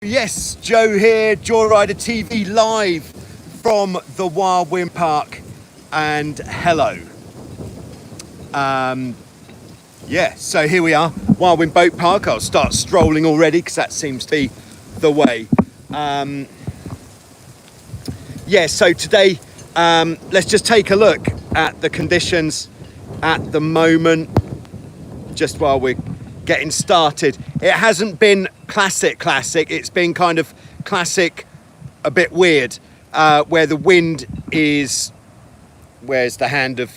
Yes, Joe here, Joyrider TV live from the Wild Wind Park, and hello. Yeah, so here we are, Wild Wind Boat Park. I'll start strolling already because that seems to be the way. Yeah, so today let's just take a look at the conditions at the moment, just while we're getting started. It hasn't been classic, it's been kind of classic, a bit weird, where the wind is, where's the hand of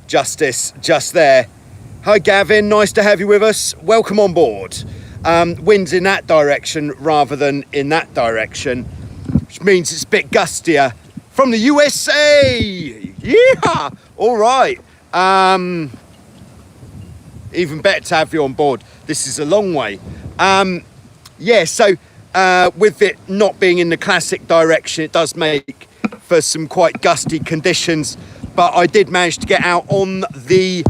justice, just there. Hi Gavin, nice to have you with us, welcome on board. Wind's in that direction rather than in that direction, which means it's a bit gustier from the USA. Yeah, all right. Even better to have you on board. This is a long way. Yeah, so with it not being in the classic direction, it does make for some quite gusty conditions, but I did manage to get out on the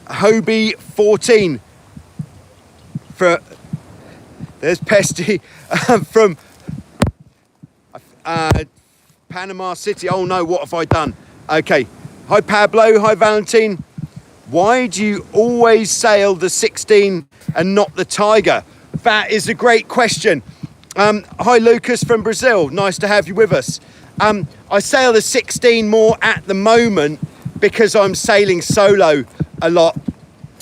Hobie 14. There's Pesty from Panama City. Oh no, what have I done? Okay, hi Pablo, hi Valentine. Why do you always sail the 16 and not the Tiger? That is a great question. Hi Lucas from Brazil, nice to have you with us. I sail the 16 more at the moment because I'm sailing solo a lot.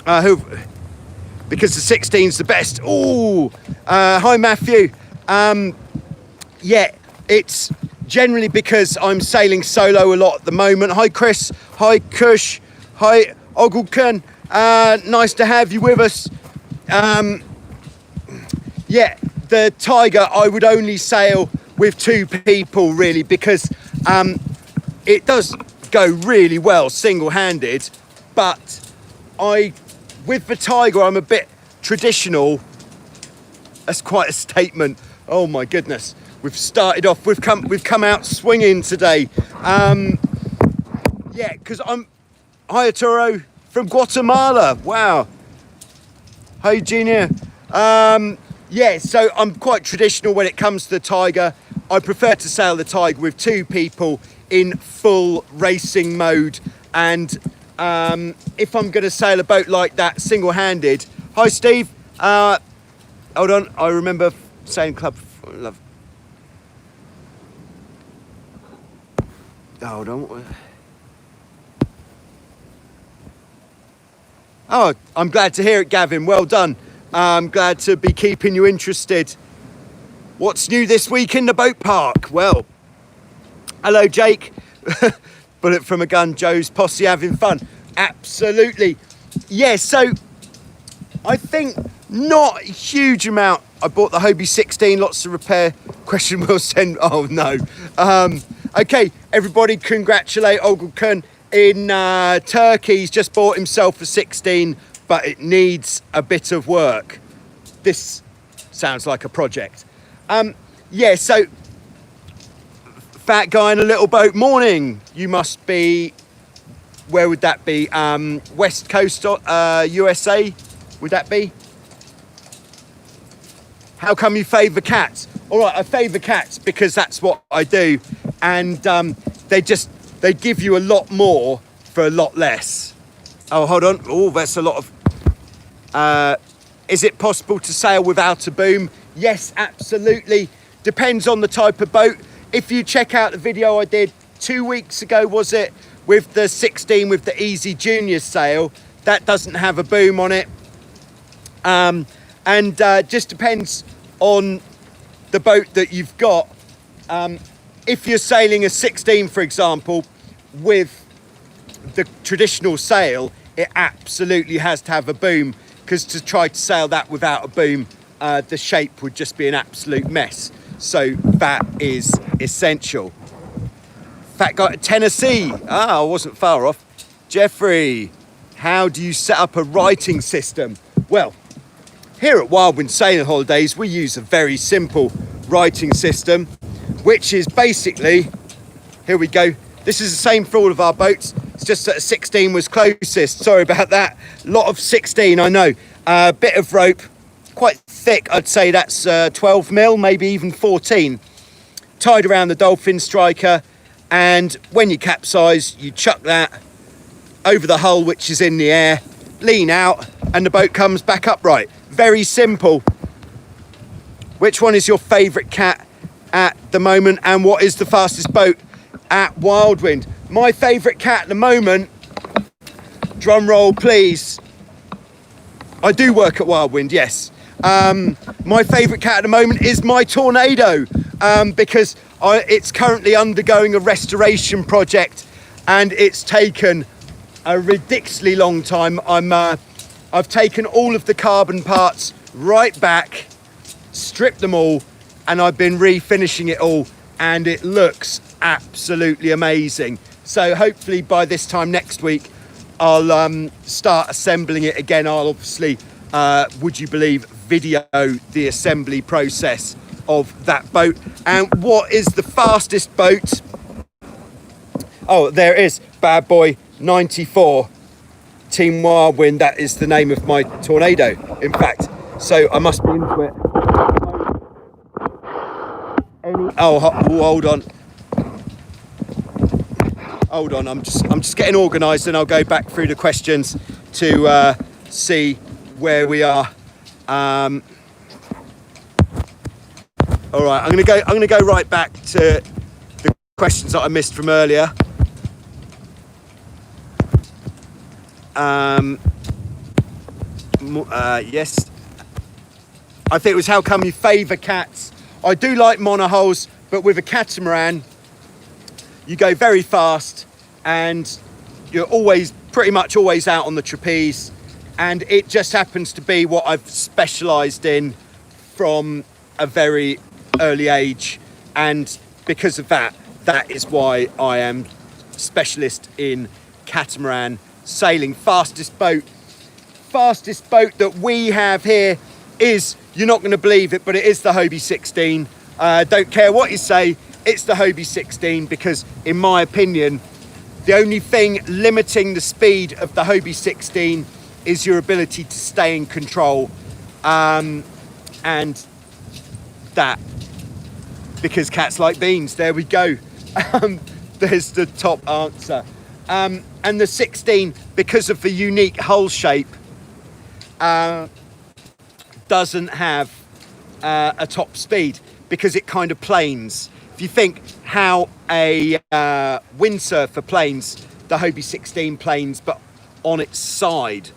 Because the 16's the best. Oh, hi Matthew. Yeah, it's generally because I'm sailing solo a lot at the moment. Hi Chris, hi Kush, hi Ogulkan, nice to have you with us. Yeah, the Tiger I would only sail with two people really, because it does go really well single-handed, but with the Tiger I'm a bit traditional. That's quite a statement. Oh my goodness, we've started off, we've come out swinging today. Yeah, because hi Arturo from Guatemala, wow. Hey Junior. Yeah, so I'm quite traditional when it comes to the Tiger. I prefer to sail the Tiger with two people in full racing mode, and if I'm going to sail a boat like that single-handed. Hi Steve. Hold on, I remember saying club. Love. Hold on. Oh, I'm glad to hear it, Gavin. Well done. I'm glad to be keeping you interested. What's new this week in the boat park? Well, hello, Jake. Bullet from a gun. Joe's posse having fun. Absolutely. Yeah, so I think not a huge amount. I bought the Hobie 16, lots of repair. Question will send. Oh, no. Okay, everybody, congratulate Ogulkan in Turkey. He's just bought himself a 16, but it needs a bit of work. This sounds like a project. Yeah, so fat guy in a little boat. Morning. You must be, where would that be? West Coast USA, would that be? How come you favour cats? All right, I favour cats because that's what I do, and they give you a lot more for a lot less. Oh, hold on. Oh, that's a lot of... is it possible to sail without a boom? Yes, absolutely. Depends on the type of boat. If you check out the video I did 2 weeks ago, was it, with the 16 with the Easy Junior sail, that doesn't have a boom on it. And just depends on the boat that you've got. If you're sailing a 16, for example, with the traditional sail, it absolutely has to have a boom, because to try to sail that without a boom, the shape would just be an absolute mess. So that is essential. Fat guy at Tennessee. Ah, I wasn't far off. Jeffrey, how do you set up a writing system? Well, here at Wild Wind Sailing Holidays, we use a very simple writing system, which is basically, here we go. This is the same for all of our boats. It's just that a 16 was closest. Sorry about that. Lot of 16, I know. Bit of rope, quite thick. I'd say that's 12 mil, maybe even 14. Tied around the dolphin striker, and when you capsize, you chuck that over the hull, which is in the air, lean out, and the boat comes back upright. Very simple. Which one is your favourite cat at the moment, and what is the fastest boat at Wildwind? My favourite cat at the moment, drum roll please. I do work at Wildwind, yes. My favourite cat at the moment is my Tornado, because it's currently undergoing a restoration project, and it's taken a ridiculously long time. I've taken all of the carbon parts right back, stripped them all, and I've been refinishing it all, and it looks absolutely amazing. So hopefully by this time next week, I'll start assembling it again. I'll obviously, would you believe, video the assembly process of that boat. And what is the fastest boat? Oh, there it is, Bad Boy 94, Team Wildwind. That is the name of my Tornado, in fact. So I must be into it. Hold on. Hold on, I'm just getting organised, and I'll go back through the questions to see where we are. All right, I'm gonna go right back to the questions that I missed from earlier. Yes, I think it was how come you favour cats. I do like monohulls, but with a catamaran, you go very fast, and you're pretty much always out on the trapeze, and it just happens to be what I've specialised in from a very early age, and because of that is why I am specialist in catamaran sailing. Fastest boat that we have here is, you're not going to believe it, but it is the Hobie 16. Don't care what you say, it's the Hobie 16, because in my opinion, the only thing limiting the speed of the Hobie 16 is your ability to stay in control, and that, because cats like beans. There we go. There's the top answer. And the 16, because of the unique hull shape, doesn't have a top speed, because it kind of planes. If you think how a windsurfer planes, the Hobie 16 planes, but on its side.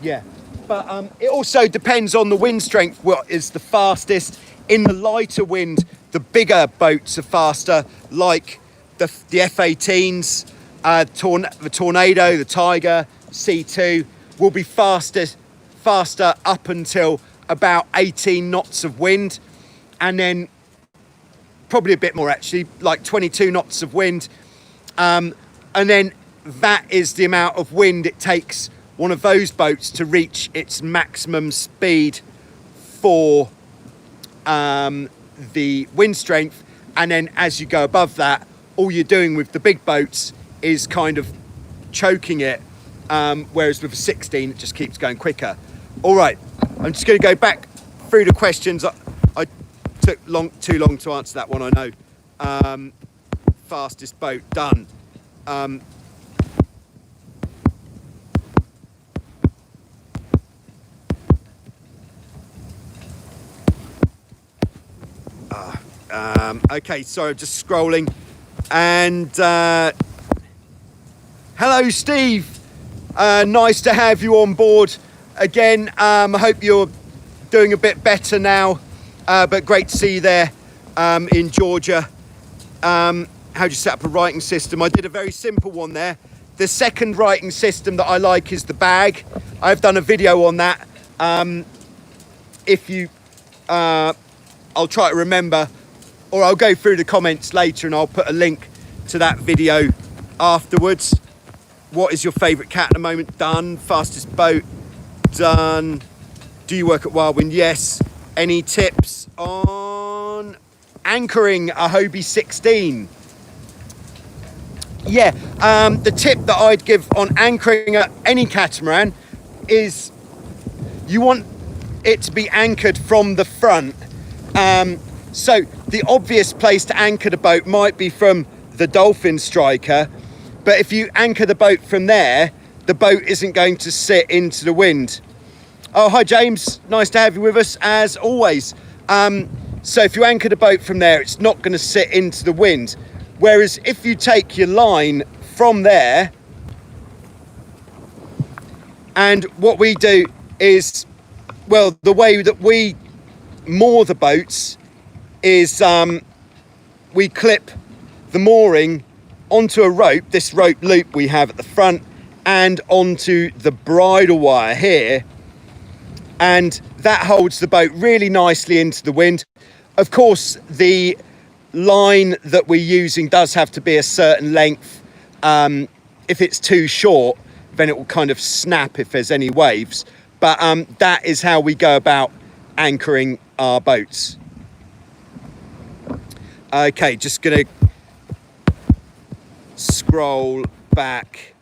Yeah, but it also depends on the wind strength, what is the fastest. In the lighter wind, the bigger boats are faster, like the F-18s, the Tornado, the Tiger, C2 will be faster up until about 18 knots of wind, and then probably a bit more actually, like 22 knots of wind, and then that is the amount of wind it takes one of those boats to reach its maximum speed for the wind strength. And then as you go above that, all you're doing with the big boats is kind of choking it, whereas with a 16 it just keeps going quicker. All right, I'm just going to go back through the questions. I took too long to answer that one, I know. Fastest boat, done. Okay, sorry, I'm just scrolling. And hello, Steve. Nice to have you on board again. I hope you're doing a bit better now, but great to see you there in Georgia. How do you set up a writing system? I did a very simple one there. The second writing system that I like is the bag. I've done a video on that. If you, I'll try to remember, or I'll go through the comments later and I'll put a link to that video afterwards. What is your favourite cat at the moment? Done. Fastest boat? Done. Do you work at Wildwind? Yes. Any tips on anchoring a Hobie 16? Yeah, the tip that I'd give on anchoring any catamaran is you want it to be anchored from the front. So the obvious place to anchor the boat might be from the dolphin striker, but if you anchor the boat from there, the boat isn't going to sit into the wind. Oh, hi James, nice to have you with us as always. So if you anchor the boat from there, it's not going to sit into the wind. Whereas if you take your line from there, and what we do is, well, the way that we moor the boats is we clip the mooring onto a rope, this rope loop we have at the front, and onto the bridle wire here, and that holds the boat really nicely into the wind. Of course, the line that we're using does have to be a certain length. If it's too short, then it will kind of snap if there's any waves. But that is how we go about anchoring our boats. Okay, just gonna scroll back.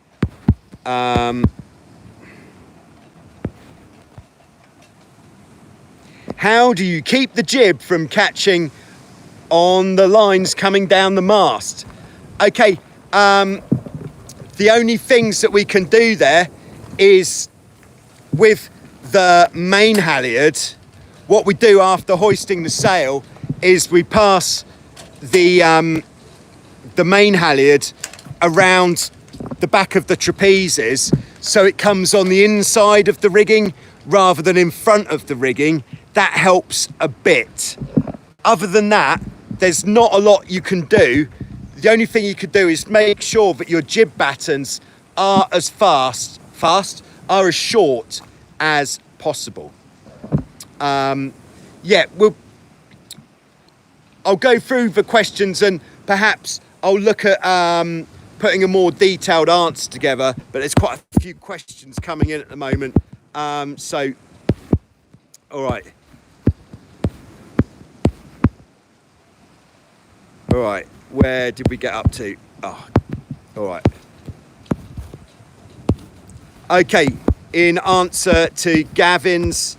How do you keep the jib from catching on the lines coming down the mast? Okay, the only things that we can do there is with the main halyard, what we do after hoisting the sail is we pass the main halyard around the back of the trapezes so it comes on the inside of the rigging rather than in front of the rigging. That helps a bit. Other than that, there's not a lot you can do. The only thing you could do is make sure that your jib battens are as are as short as possible. Yeah, I'll go through the questions and perhaps I'll look at putting a more detailed answer together, but there's quite a few questions coming in at the moment. So, all right. All right, where did we get up to? Oh, all right. Okay, in answer to Gavin's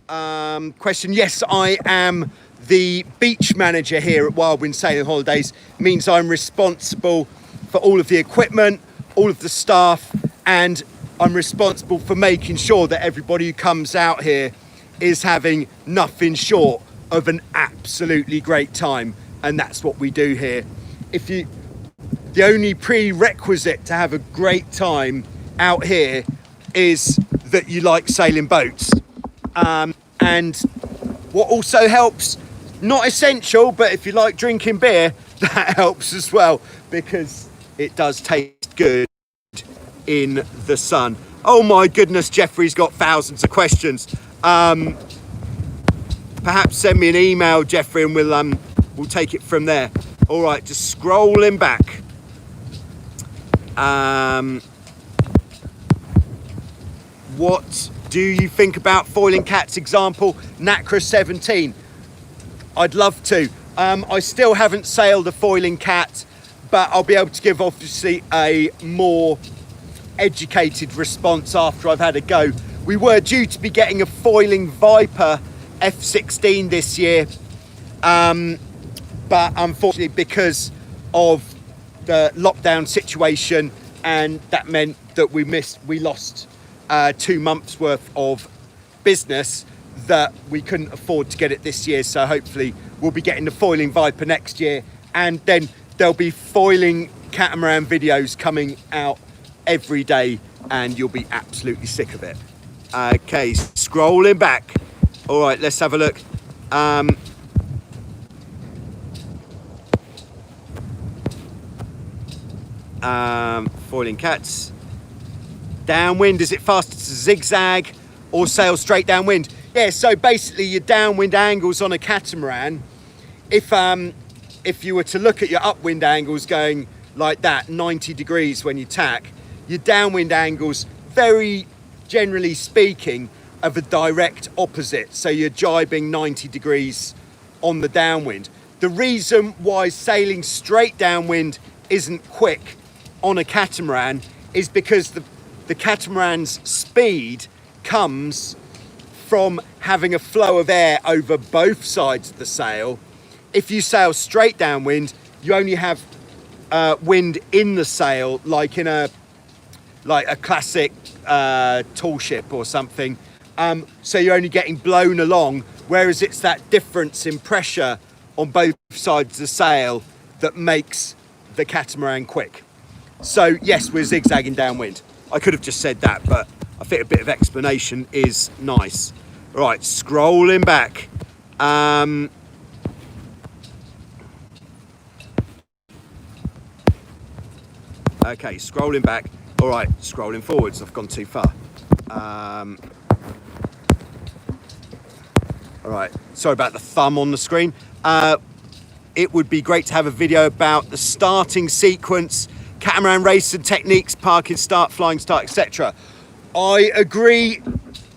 question, yes, I am the beach manager here at Wildwind Sailing Holidays. It means I'm responsible for all of the equipment, all of the staff, and I'm responsible for making sure that everybody who comes out here is having nothing short of an absolutely great time. And that's what we do here. The only prerequisite to have a great time out here is that you like sailing boats. And what also helps, not essential, but if you like drinking beer, that helps as well, because it does taste good in the sun. Oh my goodness, Jeffrey's got thousands of questions. Perhaps send me an email, Jeffrey, and we'll take it from there. All right, just scrolling back. What do you think about foiling cats? Example, NACRA 17. I'd love to. I still haven't sailed a foiling cat, but I'll be able to give obviously a more educated response after I've had a go. We were due to be getting a foiling Viper F16 this year, but unfortunately because of the lockdown situation, and that meant that we lost 2 months worth of business, that we couldn't afford to get it this year. So hopefully we'll be getting the foiling Viper next year, and then there'll be foiling catamaran videos coming out every day and you'll be absolutely sick of it. Okay, scrolling back. All right, let's have a look. Foiling cats. Downwind, is it faster to zigzag or sail straight downwind? Yeah, so basically your downwind angles on a catamaran, if you were to look at your upwind angles going like that, 90 degrees when you tack, your downwind angles, very generally speaking, are the direct opposite. So you're jibing 90 degrees on the downwind. The reason why sailing straight downwind isn't quick on a catamaran is because the catamaran's speed comes from having a flow of air over both sides of the sail. If you sail straight downwind, you only have wind in the sail, like in a classic tall ship or something. So you're only getting blown along, whereas it's that difference in pressure on both sides of the sail that makes the catamaran quick. So yes, we're zigzagging downwind. I could have just said that, but I think a bit of explanation is nice. Right, scrolling back. Okay, scrolling back. All right, scrolling forwards. I've gone too far. All right, sorry about the thumb on the screen. It would be great to have a video about the starting sequence, catamaran racing techniques, parking start, flying start, etc. I agree,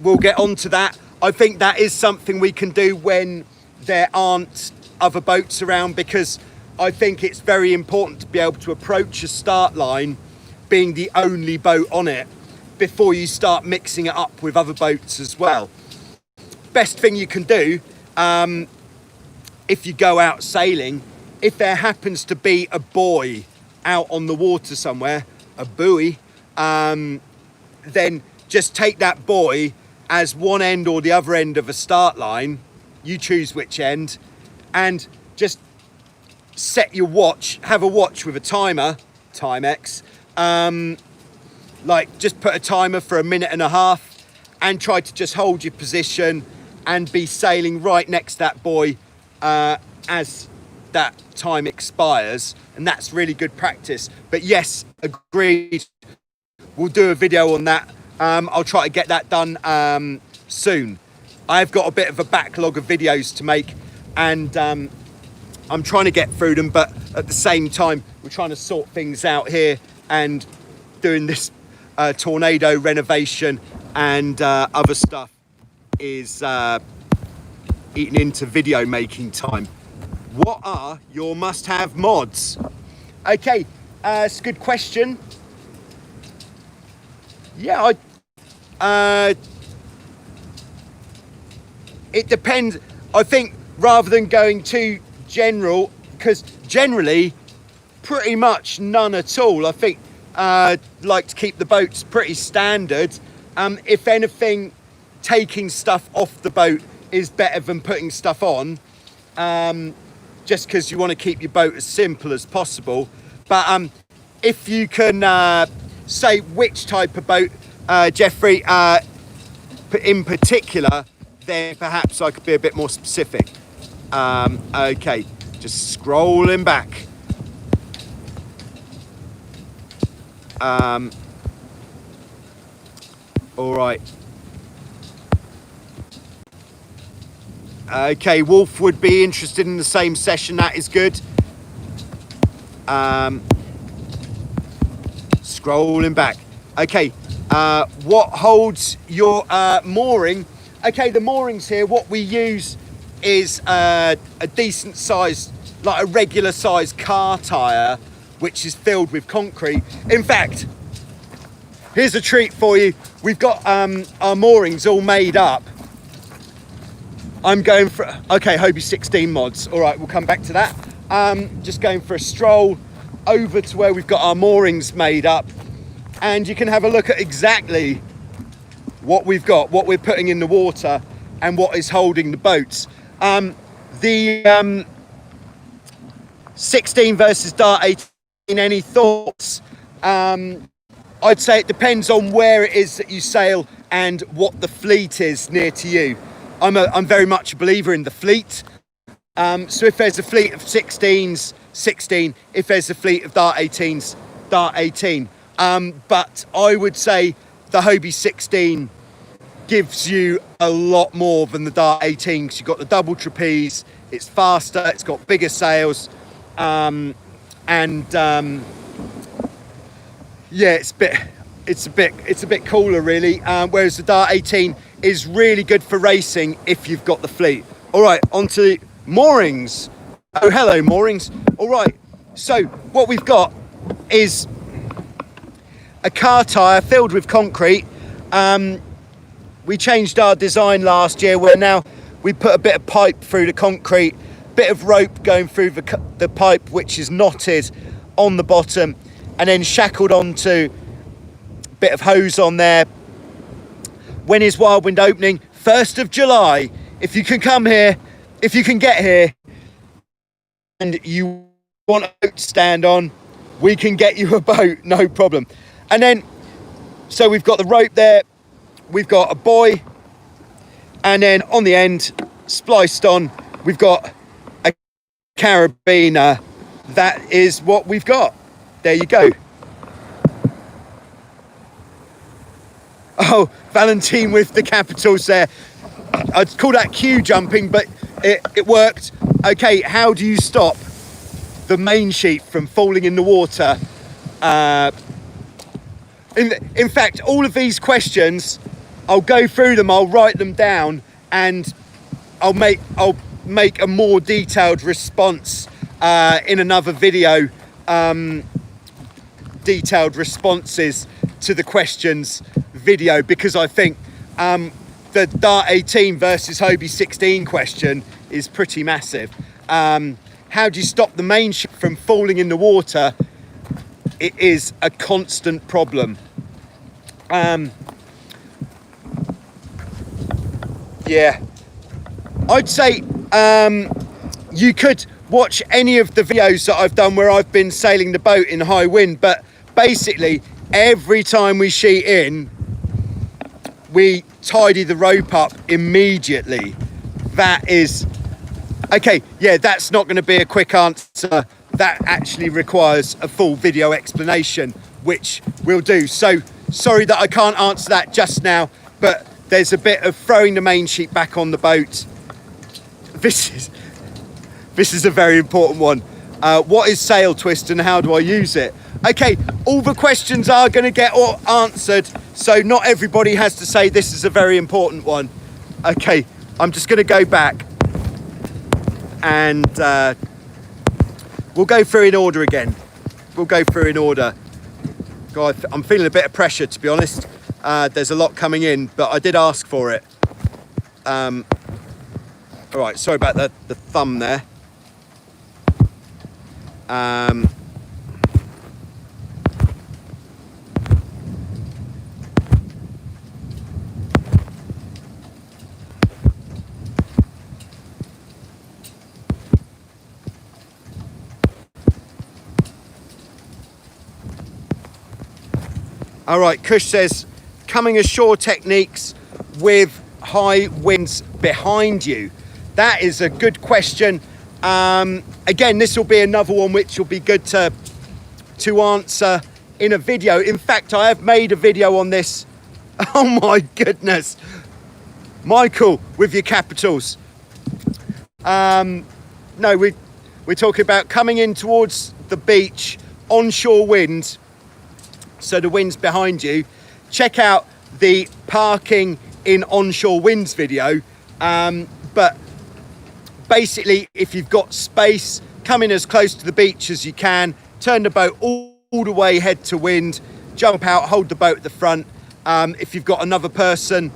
we'll get on to that. I think that is something we can do when there aren't other boats around, because I think it's very important to be able to approach a start line being the only boat on it before you start mixing it up with other boats as well. Best thing you can do, if you go out sailing, if there happens to be a buoy out on the water somewhere, a buoy, then just take that buoy as one end or the other end of a start line. You choose which end, and just set your watch, have a watch with a timer, Timex, like just put a timer for 1.5 minutes and try to just hold your position and be sailing right next to that buoy as that time expires, and that's really good practice. But yes, agreed, we'll do a video on that. I'll try to get that done soon. I've got a bit of a backlog of videos to make, and I'm trying to get through them, but at the same time we're trying to sort things out here and doing this tornado renovation and other stuff is eating into video making time. What are your must-have mods? Okay, it's a good question. Yeah, it depends. I think rather than going too general, because generally pretty much none at all. I think like to keep the boats pretty standard. If anything, taking stuff off the boat is better than putting stuff on, just because you want to keep your boat as simple as possible. But if you can say which type of boat, Jeffrey, in particular, then perhaps I could be a bit more specific. Okay, just scrolling back. All right. Okay, Wolf would be interested in the same session. That is good. Scrolling back. Okay, what holds your mooring? Okay, the moorings here, what we use is a decent size, like a regular size car tyre, which is filled with concrete. In fact, here's a treat for you. We've got our moorings all made up. I'm going for, okay, Hobie 16 mods. All right, we'll come back to that. Just going for a stroll over to where we've got our moorings made up, and you can have a look at exactly what we've got, what we're putting in the water, and what is holding the boats. The 16 versus Dart 18, any thoughts? I'd say it depends on where it is that you sail and what the fleet is near to you. I'm very much a believer in the fleet. So if there's a fleet of 16s, 16. If there's a fleet of Dart 18s, Dart 18. But I would say the Hobie 16 gives you a lot more than the Dart 18, because you've got the double trapeze, it's faster, it's got bigger sails, yeah, it's a bit cooler really. Whereas the Dart 18 is really good for racing if you've got the fleet. All right, onto moorings. Oh, hello moorings. All right, so what we've got is a car tyre filled with concrete. we changed our design last year, where now we put a bit of pipe through the concrete, bit of rope going through the pipe, which is knotted on the bottom, and then shackled onto a bit of hose on there. When is Wild Wind opening? 1st of July. If you can come here, if you can get here, and you want a boat to stand on, we can get you a boat, no problem. And then, so we've got the rope there, we've got a buoy, and then on the end, spliced on, we've got a carabiner. That is what we've got. There you go. Oh, Valentine with the capitals there. I'd call that Queuejumping, but it worked. Okay, how do you stop the main sheet from falling in the water? In fact, all of these questions, I'll go through them, I'll write them down, and I'll make a more detailed response in another video. Detailed responses to the questions video, because I think the Dart 18 versus Hobie 16 question is pretty massive. How do you stop the main sheet from falling in the water? It is a constant problem. Yeah, I'd say you could watch any of the videos that I've done where I've been sailing the boat in high wind, but basically every time we sheet in, we tidy the rope up immediately. That is okay. Yeah, that's not going to be a quick answer. That actually requires a full video explanation, which we'll do. So sorry that I can't answer that just now, but there's a bit of throwing the main sheet back on the boat. This is a very important one. What is sail twist and how do I use it? Okay, all the questions are going to get answered, so not everybody has to say this is a very important one. Okay, I'm just going to go back and we'll go through in order again. We'll go through in order. God, I'm feeling a bit of pressure, to be honest. There's a lot coming in, but I did ask for it. All right, sorry about the thumb there. All right, Kush says, coming ashore techniques with high winds behind you. That is a good question. Again, this will be another one which will be good to answer in a video. In fact, I have made a video on this. Oh my goodness. Michael, with your capitals. No, we're talking about coming in towards the beach, onshore wind. So the wind's behind you. Check out the parking in onshore winds video. But basically, if you've got space, come in as close to the beach as you can, turn the boat all the way head to wind, jump out, hold the boat at the front. If you've got another person,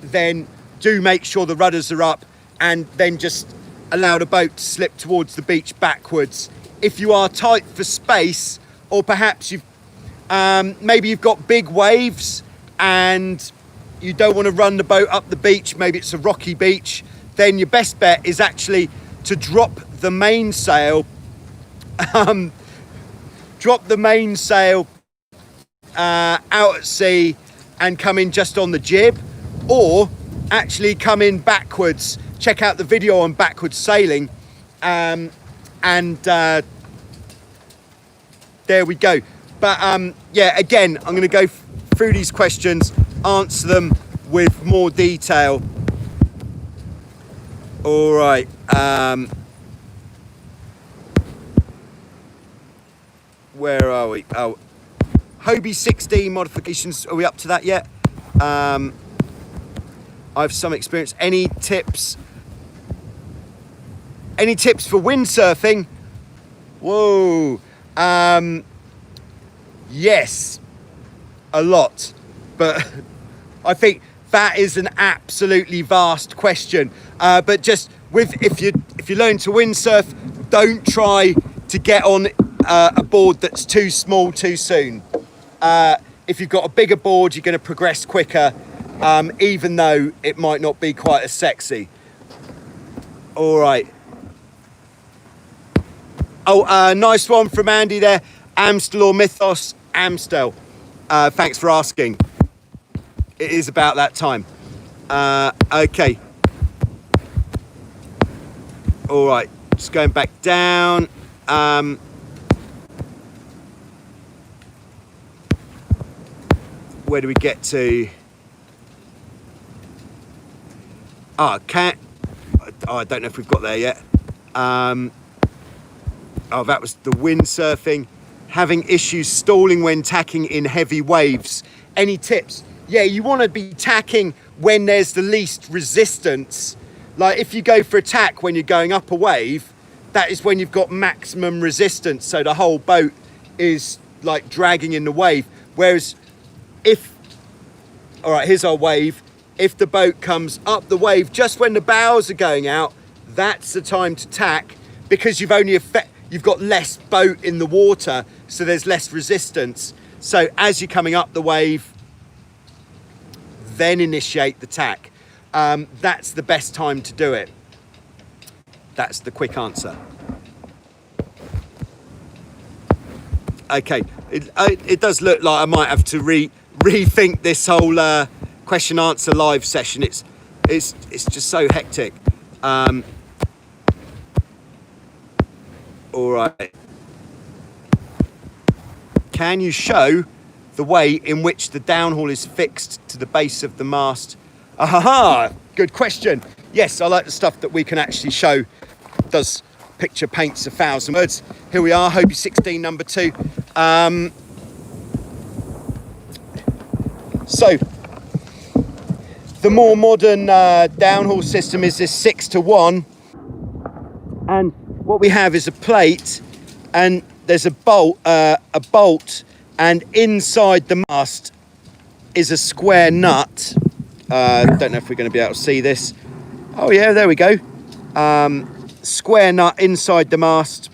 then do make sure the rudders are up and then just allow the boat to slip towards the beach backwards. If you are tight for space, or perhaps maybe you've got big waves and you don't want to run the boat up the beach, maybe it's a rocky beach, then your best bet is actually to drop the mainsail. Drop the mainsail out at sea and come in just on the jib, or actually come in backwards. Check out the video on backwards sailing, and there we go. But yeah, again, I'm going to go through these questions, answer them with more detail. All right. Where are we? Oh, Hobie 16 modifications. Are we up to that yet? I have some experience. Any tips? Any tips for windsurfing? Whoa. Yes, a lot. But I think That is an absolutely vast question. But just if you learn to windsurf, don't try to get on a board that's too small too soon. If you've got a bigger board, you're going to progress quicker, even though it might not be quite as sexy. All right. Oh, nice one from Andy there. Amstel or Mythos? Amstel. Thanks for asking. It is about that time. Okay. All right, just going back down. Where do we get to? I don't know if we've got there yet. Oh, that was the windsurfing. Having issues stalling when tacking in heavy waves. Any tips? Yeah, you want to be tacking when there's the least resistance. Like if you go for a tack when you're going up a wave, that is when you've got maximum resistance. So the whole boat is like dragging in the wave. Whereas all right, here's our wave. If the boat comes up the wave just when the bows are going out, that's the time to tack, because you've got less boat in the water, so there's less resistance. So as you're coming up the wave, then initiate the tack. That's the best time to do it. That's the quick answer. Okay, it does look like I might have to rethink this whole question answer live session. It's just so hectic. All right. Can you show the way in which the downhaul is fixed to the base of the mast? Aha! Good question. Yes, I like the stuff that we can actually show. Does picture paints 1,000 words. Here we are, Hobie 16 number 2. So the more modern downhaul system is this 6-to-1, and what we have is a plate, and there's a bolt, and inside the mast is a square nut. Don't know if we're going to be able to see this. Oh yeah, there we go. Square nut inside the mast,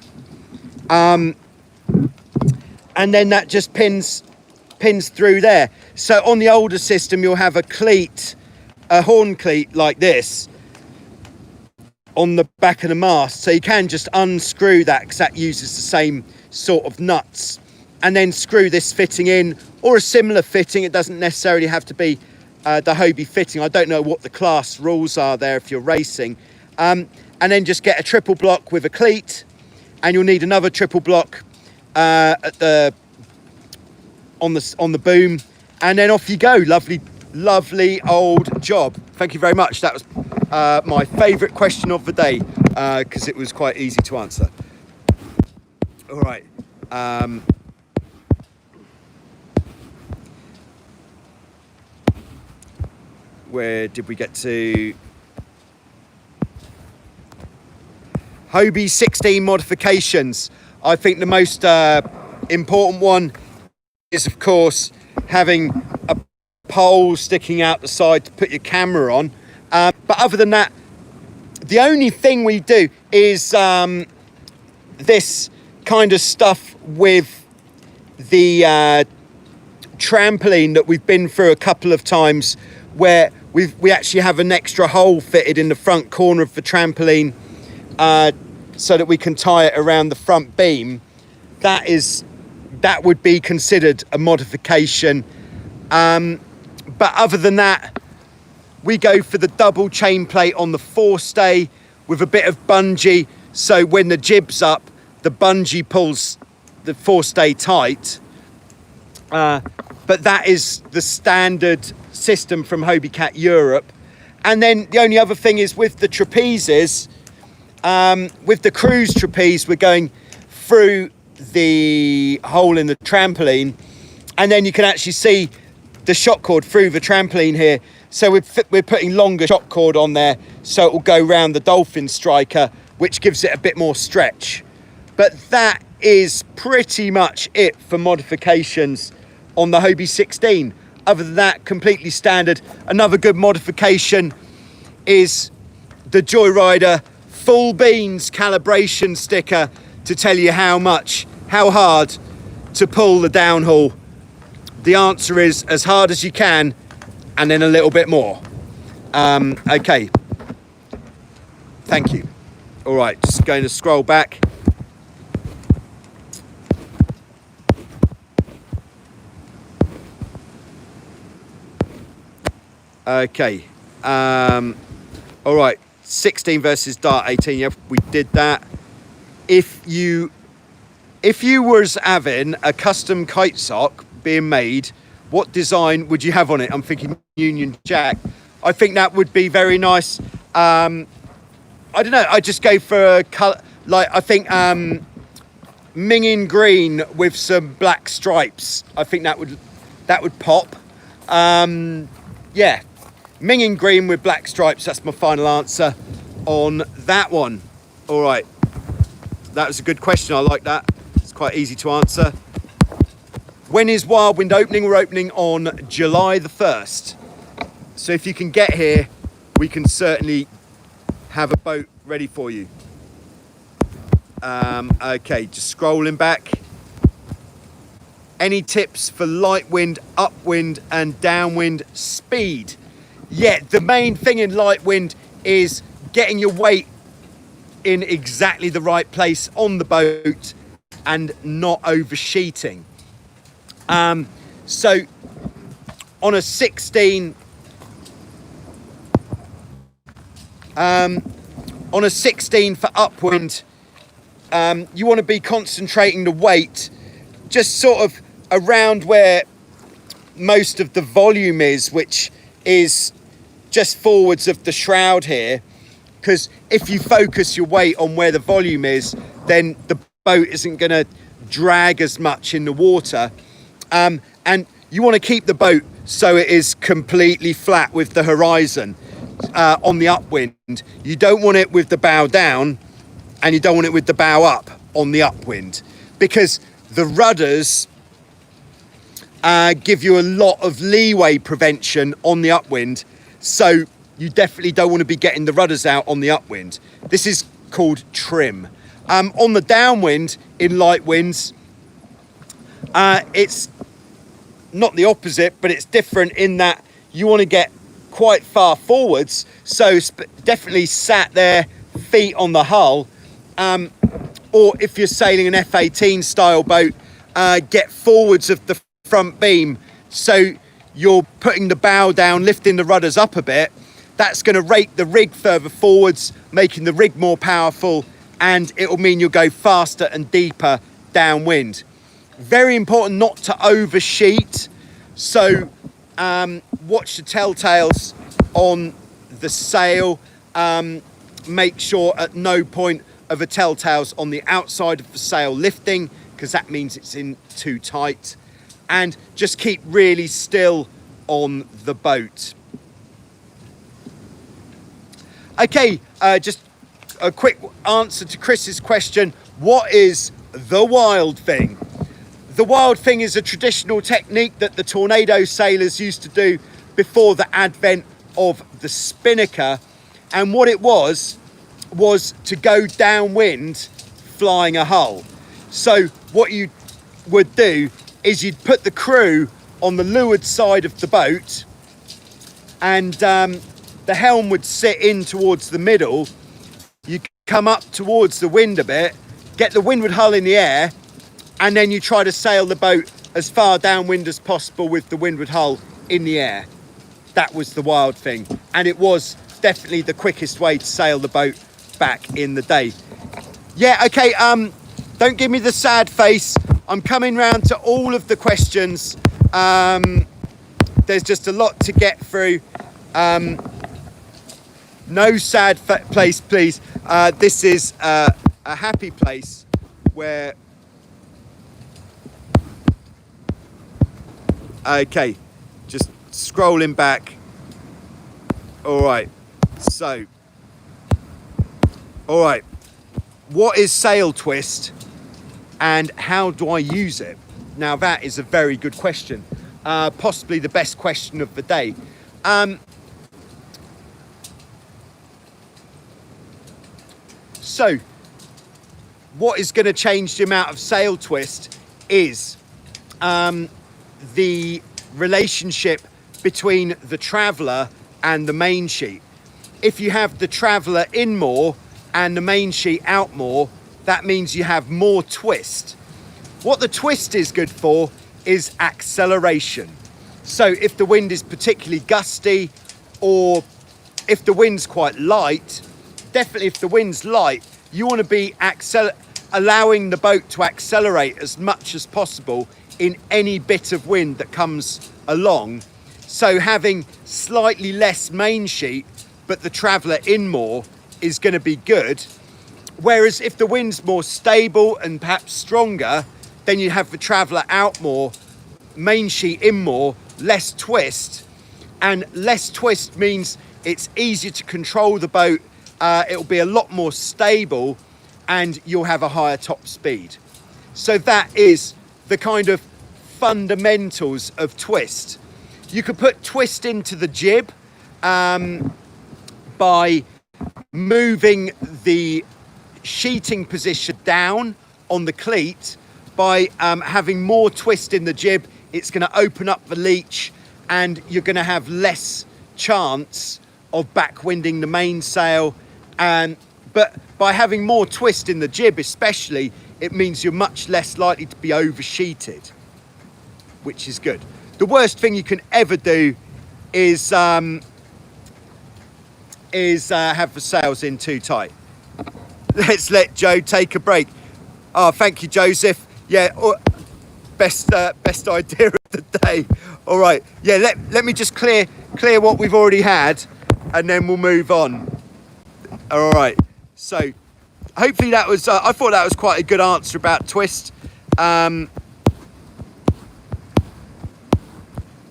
and then that just pins through there. So on the older system, you'll have a cleat, a horn cleat like this on the back of the mast, so you can just unscrew that because that uses the same sort of nuts, and then screw this fitting in, or a similar fitting. It doesn't necessarily have to be the Hobie fitting. I don't know what the class rules are there if you're racing. And then just get a triple block with a cleat, and you'll need another triple block on the boom, and then off you go. Lovely old job. Thank you very much. That was my favourite question of the day, because it was quite easy to answer. All right. Where did we get to? Hobie 16 modifications. I think the most important one is, of course, having a pole sticking out the side to put your camera on. But other than that, the only thing we do is this kind of stuff with the trampoline that we've been through a couple of times, where we actually have an extra hole fitted in the front corner of the trampoline, so that we can tie it around the front beam. That would be considered a modification. But other than that, we go for the double chain plate on the forestay with a bit of bungee, so when the jib's up, the bungee pulls the forestay tight. But that is the standard system from Hobie Cat Europe. And then the only other thing is with the trapezes, with the cruise trapeze, we're going through the hole in the trampoline, and then you can actually see the shock cord through the trampoline here. So we're putting longer shock cord on there, so it will go round the dolphin striker, which gives it a bit more stretch. But that is pretty much it for modifications on the Hobie 16. Other than that, completely standard. Another good modification is the Joyrider full beans calibration sticker to tell you how hard to pull the downhaul. The answer is as hard as you can, and then a little bit more. Okay, thank you. All right, just going to scroll back. Okay, all right, 16 versus dart 18. Yep, we did that. If you was having a custom kite sock being made, what design would you have on it? I'm thinking Union Jack. I think that would be very nice. I don't know, I just go for a colour, like I think minging green with some black stripes. I think that would pop. Yeah, minging green with black stripes. That's my final answer on that one. All right, that was a good question. I like that. It's quite easy to answer. When is Wildwind opening? We're opening on July the 1st. So if you can get here, we can certainly have a boat ready for you. Okay, just scrolling back. Any tips for light wind, upwind and downwind speed? Yeah, the main thing in light wind is getting your weight in exactly the right place on the boat and not oversheeting. So on a 16 for upwind, you want to be concentrating the weight just sort of around where most of the volume is, which is just forwards of the shroud here, because if you focus your weight on where the volume is, then the boat isn't going to drag as much in the water. And you want to keep the boat so it is completely flat with the horizon on the upwind. You don't want it with the bow down, and you don't want it with the bow up on the upwind, because the rudders give you a lot of leeway prevention on the upwind. So you definitely don't want to be getting the rudders out on the upwind. This is called trim. On the downwind, in light winds, it's not the opposite, but it's different in that you want to get quite far forwards. So definitely sat there, feet on the hull. Or if you're sailing an F-18 style boat, get forwards of the front beam. So you're putting the bow down, lifting the rudders up a bit. That's going to rake the rig further forwards, making the rig more powerful, and it will mean you'll go faster and deeper downwind. Very important not to oversheet. So watch the telltales on the sail. Make sure at no point of a telltales on the outside of the sail lifting, because that means it's in too tight. And just keep really still on the boat. Okay, just a quick answer to Chris's question. What is the wild thing? The wild thing is a traditional technique that the tornado sailors used to do before the advent of the spinnaker. And what it was to go downwind flying a hull. So what you would do is you'd put the crew on the leeward side of the boat, and the helm would sit in towards the middle. You come up towards the wind a bit, get the windward hull in the air, and then you try to sail the boat as far downwind as possible with the windward hull in the air. That was the wild thing, and it was definitely the quickest way to sail the boat back in the day. Yeah, okay, don't give me the sad face. I'm coming round to all of the questions. There's just a lot to get through. No sad place, please. This is a happy place where... Okay, just scrolling back. All right, so... All right, what is sail twist and how do I use it? Now that is a very good question. possibly the best question of the day. So what is going to change the amount of sail twist is the relationship between the traveller and the main sheet. If you have the traveller in more and the main sheet out more, that means you have more twist. What the twist is good for is acceleration. So if the wind is particularly gusty, or if the wind's quite light, definitely if the wind's light, you want to be allowing the boat to accelerate as much as possible in any bit of wind that comes along. So having slightly less main sheet, but the traveller in more, is going to be good. Whereas if the wind's more stable and perhaps stronger, then you have the traveller out more, main sheet in more, less twist. And less twist means it's easier to control the boat. It'll be a lot more stable and you'll have a higher top speed. So that is the kind of fundamentals of twist. You could put twist into the jib by moving the sheeting position down on the cleat. By having more twist in the jib, it's going to open up the leach and you're going to have less chance of backwinding the mainsail. But by having more twist in the jib especially, it means you're much less likely to be oversheeted, which is good. The worst thing you can ever do is have the sails in too tight. Let's let Joe take a break. Oh, thank you, Joseph. Yeah, best idea of the day. All right, yeah, let me just clear what we've already had and then we'll move on. All right, so hopefully that was, I thought that was quite a good answer about twist. All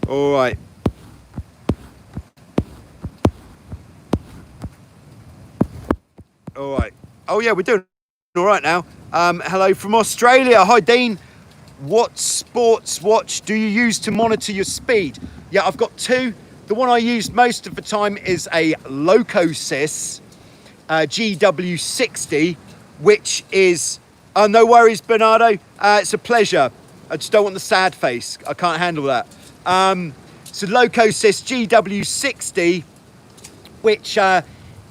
right. All right. Oh yeah, we're doing all right now. Hello from Australia. Hi, Dean. What sports watch do you use to monitor your speed? Yeah, I've got two. The one I use most of the time is a Locosys GW60, which is, no worries, Bernardo. It's a pleasure. I just don't want the sad face. I can't handle that. So Locosys GW60, which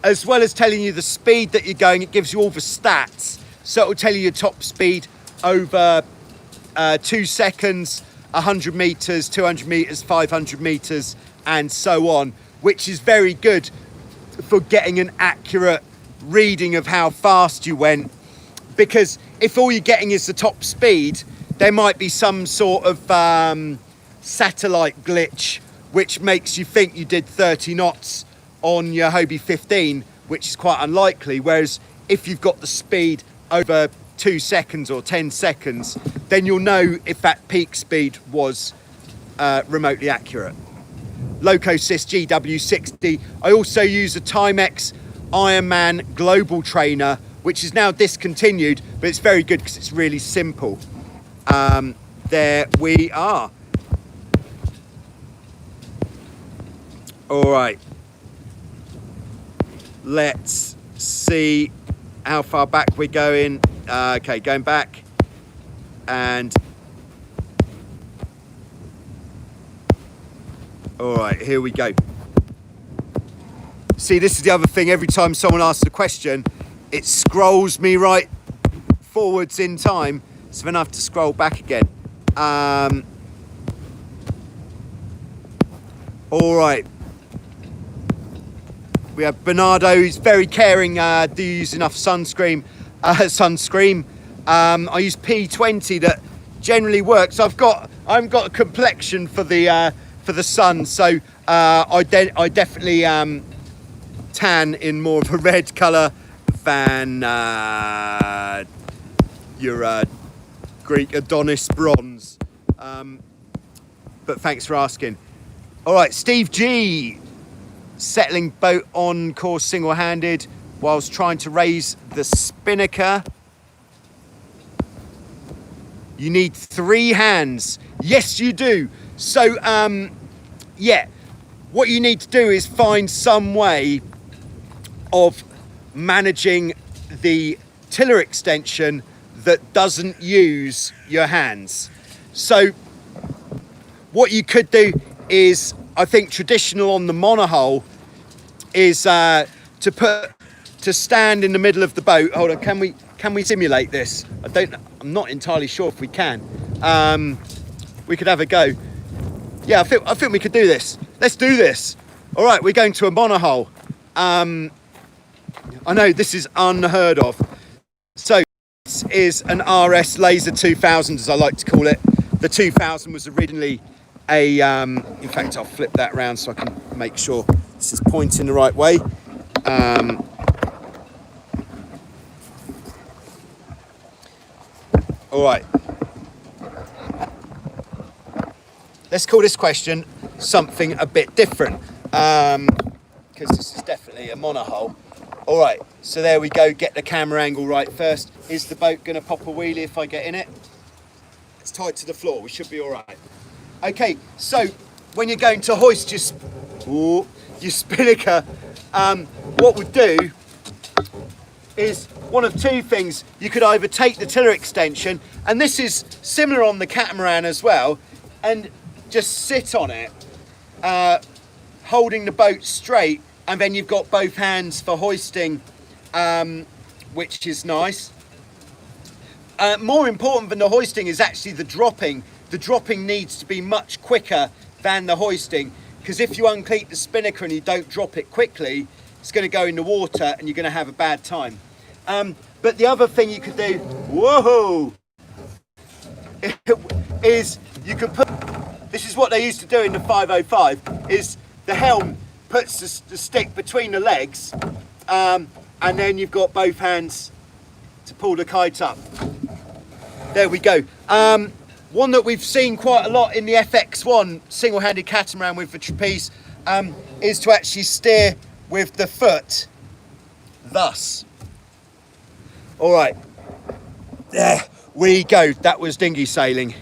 as well as telling you the speed that you're going, it gives you all the stats. So it will tell you your top speed over 2 seconds, 100 meters, 200 meters, 500 meters, and so on, which is very good for getting an accurate reading of how fast you went. Because if all you're getting is the top speed, there might be some sort of satellite glitch which makes you think you did 30 knots on your Hobie 15, which is quite unlikely. Whereas if you've got the speed over 2 seconds or 10 seconds, then you'll know if that peak speed was remotely accurate. Locosys GW60. I also use a Timex Ironman Global Trainer, which is now discontinued, but it's very good because it's really simple. There we are. All right. Let's see how far back we're going. Okay, going back. And all right, here we go. See, this is the other thing. Every time someone asks a question, it scrolls me right forwards in time, so then I have to scroll back again. All right. We have Bernardo, who's very caring. Do you use enough sunscreen? I use P20 that generally works. I've got a complexion for the sun, so I definitely tan in more of a red colour than your Greek Adonis bronze. But thanks for asking. All right, Steve G. Settling boat on course single-handed whilst trying to raise the spinnaker. You need 3 hands. Yes, you do. So yeah, what you need to do is find some way of managing the tiller extension that doesn't use your hands. So what you could do is, I think traditional on the monohull is to stand in the middle of the boat. Hold on, can we simulate this? I'm not entirely sure if we can. We could have a go. Yeah, I think we could do this. Let's do this. All right, we're going to a monohull. I know this is unheard of. So this is an RS Laser 2000, as I like to call it. The 2000 was originally a, in fact, I'll flip that around so I can make sure this is pointing the right way. All right. Let's call this question something a bit different, because this is definitely a monohull. All right, so there we go. Get the camera angle right first. Is the boat going to pop a wheelie if I get in it? It's tied to the floor. We should be all right. Okay, so when you're going to hoist your spinnaker, what we'd do is one of two things. You could either take the tiller extension, and this is similar on the catamaran as well, and just sit on it, holding the boat straight, and then you've got both hands for hoisting, which is nice. More important than the hoisting is actually the dropping. The dropping needs to be much quicker than the hoisting, because if you uncleat the spinnaker and you don't drop it quickly, it's going to go in the water and you're going to have a bad time. But the other thing you could do, whoa, is you could put, this is what they used to do in the 505, is the helm puts the stick between the legs, and then you've got both hands to pull the kite up. There we go. One that we've seen quite a lot in the FX1 single-handed catamaran with the trapeze is to actually steer with the foot, thus. All right, there we go. That was dinghy sailing.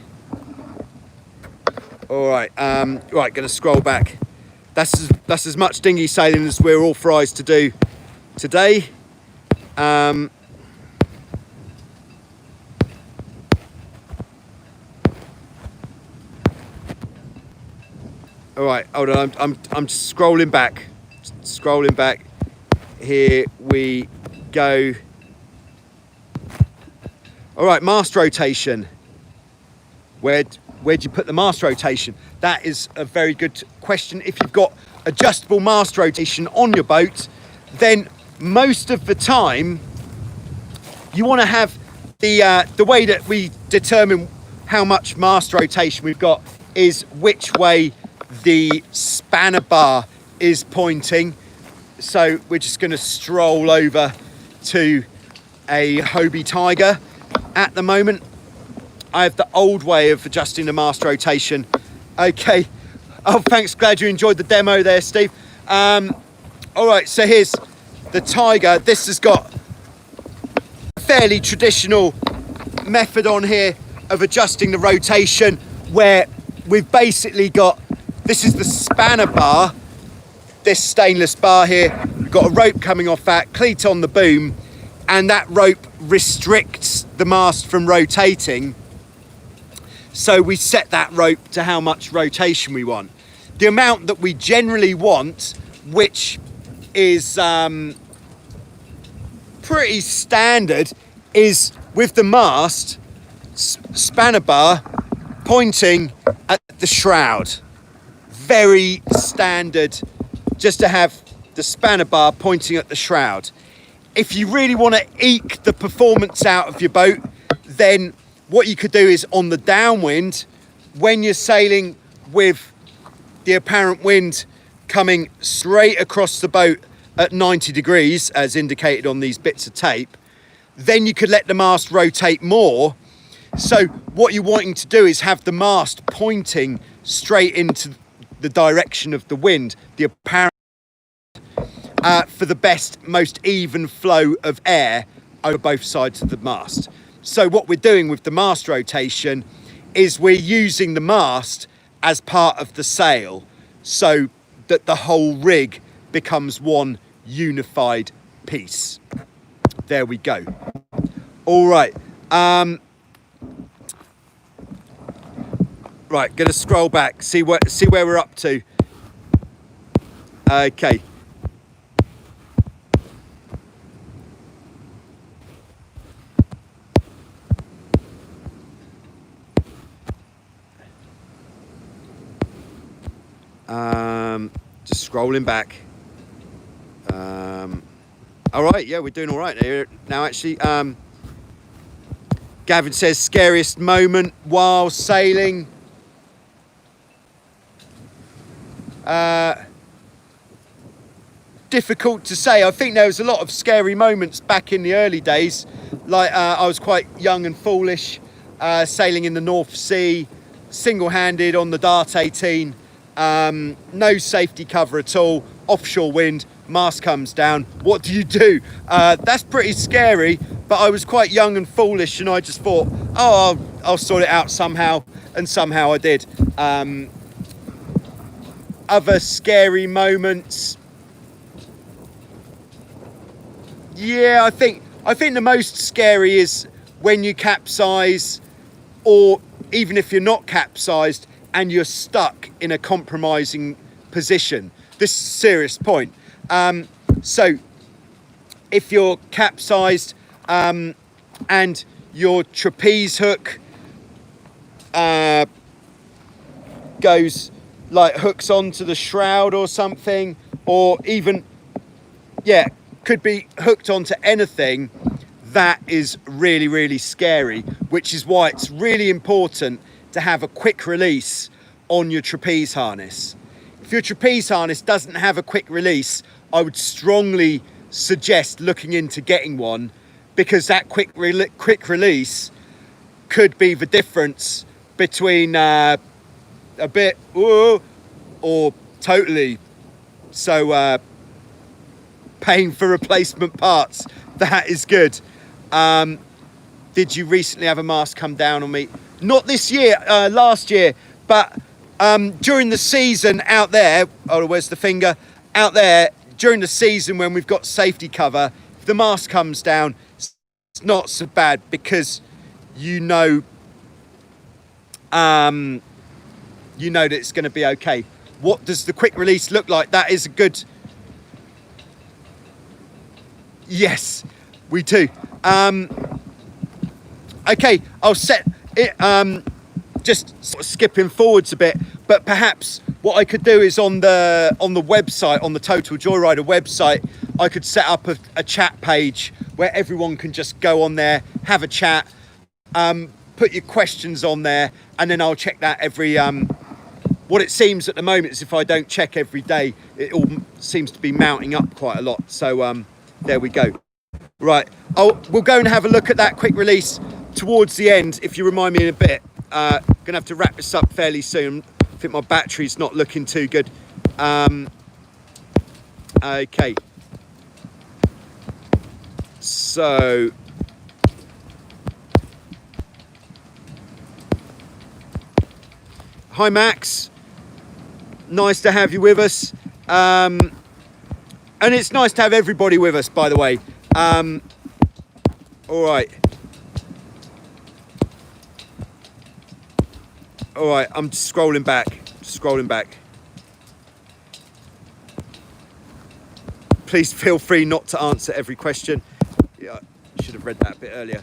All right, right, gonna scroll back. That's as much dinghy sailing as we're authorised to do today. All right, hold on. I'm scrolling back. Scrolling back. Here we go. All right, mast rotation. Where'd you put the mast rotation? That is a very good question. If you've got adjustable mast rotation on your boat, then most of the time you want to have the way that we determine how much mast rotation we've got is which way the spanner bar is pointing. So we're just going to stroll over to a Hobie Tiger. At the moment, I have the old way of adjusting the mast rotation. Okay. Oh, thanks. Glad you enjoyed the demo there, Steve. All right, so here's the Tiger. This has got a fairly traditional method on here of adjusting the rotation, where we've basically got, this is the spanner bar, this stainless bar here. We've got a rope coming off that, cleat on the boom, and that rope restricts the mast from rotating. So we set that rope to how much rotation we want. The amount that we generally want, which is pretty standard, is with the mast spanner bar pointing at the shroud. Very standard, just to have the spanner bar pointing at the shroud. If you really want to eke the performance out of your boat, then what you could do is on the downwind, when you're sailing with the apparent wind coming straight across the boat at 90 degrees, as indicated on these bits of tape, then you could let the mast rotate more. So what you're wanting to do is have the mast pointing straight into the direction of the wind, the apparent, for the best, most even flow of air over both sides of the mast. So what we're doing with the mast rotation is we're using the mast as part of the sail, so that the whole rig becomes one unified piece. There we go. All right. Right, gonna scroll back, see where we're up to. Okay. Just scrolling back. All right, yeah, we're doing all right here now, actually. Gavin says scariest moment while sailing. Difficult to say. I think there was a lot of scary moments back in the early days. Like I was quite young and foolish, sailing in the North Sea, single-handed on the Dart 18. No safety cover at all, offshore wind, mast comes down. What do you do? That's pretty scary, but I was quite young and foolish, and I just thought, oh, I'll sort it out somehow, and somehow I did. Other scary moments, yeah, I think the most scary is when you capsize, or even if you're not capsized and you're stuck in a compromising position. This is a serious point. So if you're capsized and your trapeze hook hooks onto the shroud or something, or even, yeah, could be hooked onto anything, that is really, really scary, which is why it's really important to have a quick release on your trapeze harness. If your trapeze harness doesn't have a quick release, I would strongly suggest looking into getting one, because that quick release could be the difference between a bit or totally. So paying for replacement parts, that is good. Did you recently have a mast come down on me? Not this year, last year, but during the season out there, oh, where's the finger? Out there, during the season when we've got safety cover, if the mast comes down, it's not so bad, because you know that it's going to be okay. What does the quick release look like? That is a good... Yes, we do. Okay, I'll set it, just sort of skipping forwards a bit, but perhaps what I could do is on the website, on the Total Joyrider website, I could set up a chat page where everyone can just go on there, have a chat, put your questions on there, and then I'll check that every... what it seems at the moment is if I don't check every day, it all seems to be mounting up quite a lot. So there we go. Right, we'll go and have a look at that quick release towards the end, if you remind me in a bit. Gonna have to wrap this up fairly soon. I think my battery's not looking too good. Okay. So... Hi Max, nice to have you with us. And it's nice to have everybody with us, by the way. All right. All right, I'm scrolling back. Please feel free not to answer every question. Yeah, I should have read that a bit earlier.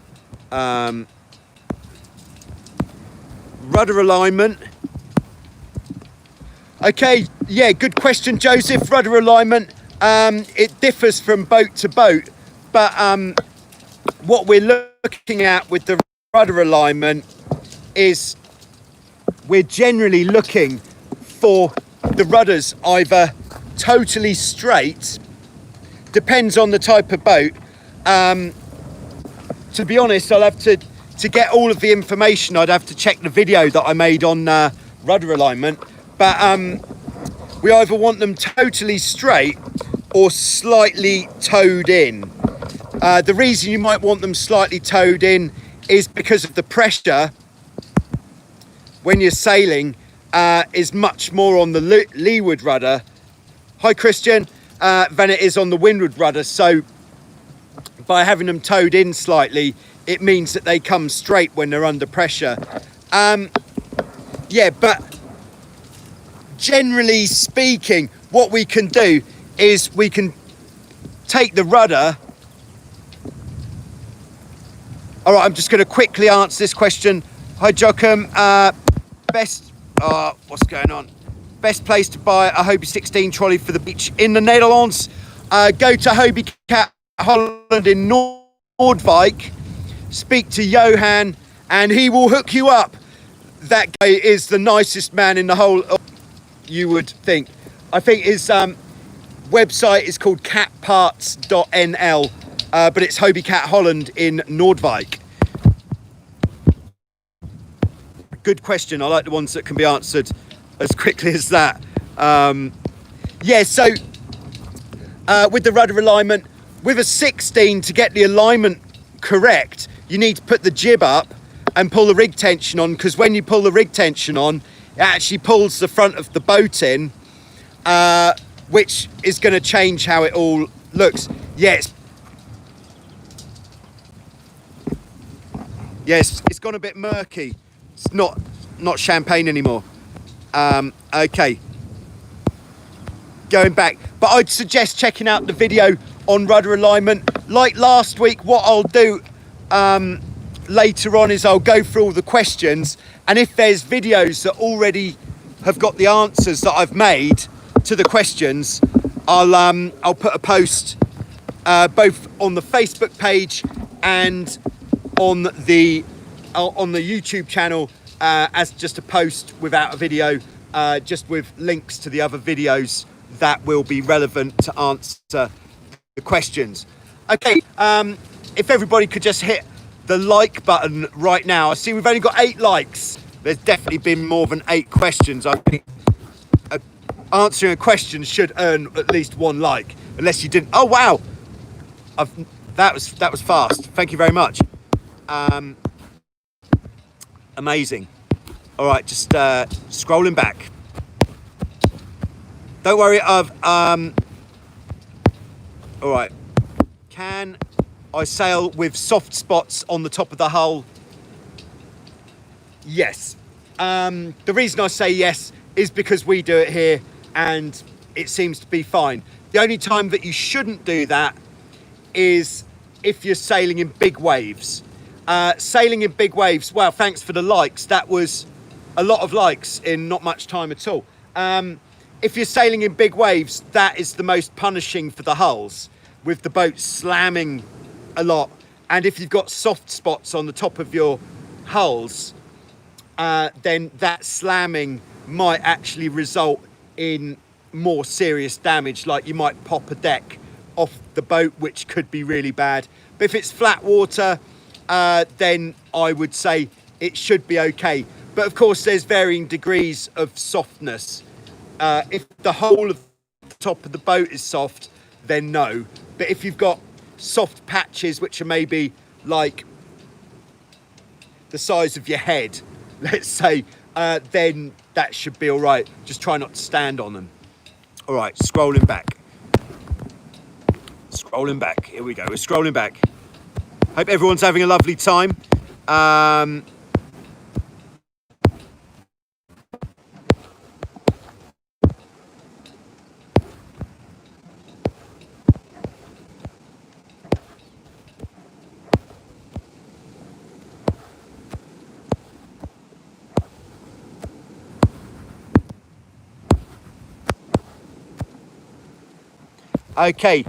Rudder alignment. Okay, yeah, good question, Joseph. Rudder alignment, it differs from boat to boat, but what we're looking at with the rudder alignment is we're generally looking for the rudders either totally straight, depends on the type of boat. To be honest, I'll have to get all of the information, I'd have to check the video that I made on rudder alignment. But we either want them totally straight or slightly towed in. The reason you might want them slightly towed in is because of the pressure when you're sailing. is much more on the leeward rudder, hi Christian, than it is on the windward rudder. So by having them towed in slightly, it means that they come straight when they're under pressure. Yeah, but generally speaking, what we can do is we can take the rudder. All right, I'm just going to quickly answer this question. Hi, Jochum. What's going on? Best place to buy a Hobie 16 trolley for the beach in the Netherlands? Go to Hobie Cat Holland in Noordwijk. Speak to Johan, and he will hook you up. That guy is the nicest man in the whole. You would think. I think his website is called catparts.nl, but it's Hobie Cat Holland in Noordwijk. Good question. I like the ones that can be answered as quickly as that. Yeah, so with the rudder alignment, with a 16, to get the alignment correct, you need to put the jib up and pull the rig tension on, because when you pull the rig tension on, it actually pulls the front of the boat in, which is going to change how it all looks. Yes, it's gone a bit murky. It's not champagne anymore. Okay, going back, but I'd suggest checking out the video on rudder alignment. Like last week, what I'll do later on is I'll go through all the questions, and if there's videos that already have got the answers that I've made to the questions, I'll put a post both on the Facebook page and on the YouTube channel as just a post without a video, just with links to the other videos that will be relevant to answer the questions. Okay, if everybody could just hit the like button right now. I see we've only got 8 likes. There's definitely been more than 8 questions. I think answering a question should earn at least 1 like, unless you didn't. Oh wow, that was fast. Thank you very much. Amazing. All right, just scrolling back. Don't worry. All right. Can I sail with soft spots on the top of the hull? Yes. The reason I say yes is because we do it here and it seems to be fine. The only time that you shouldn't do that is if you're sailing in big waves. Sailing in big waves, well, thanks for the likes. That was a lot of likes in not much time at all. If you're sailing in big waves, that is the most punishing for the hulls, with the boat slamming a lot. And if you've got soft spots on the top of your hulls, then that slamming might actually result in more serious damage, like you might pop a deck off the boat, which could be really bad. But if it's flat water, then I would say it should be okay. But of course, there's varying degrees of softness. If the whole of the top of the boat is soft, then no. But if you've got soft patches, which are maybe like the size of your head, let's say, then that should be all right. Just try not to stand on them. All right, scrolling back. Scrolling back. Here we go. We're scrolling back. Hope everyone's having a lovely time. Okay,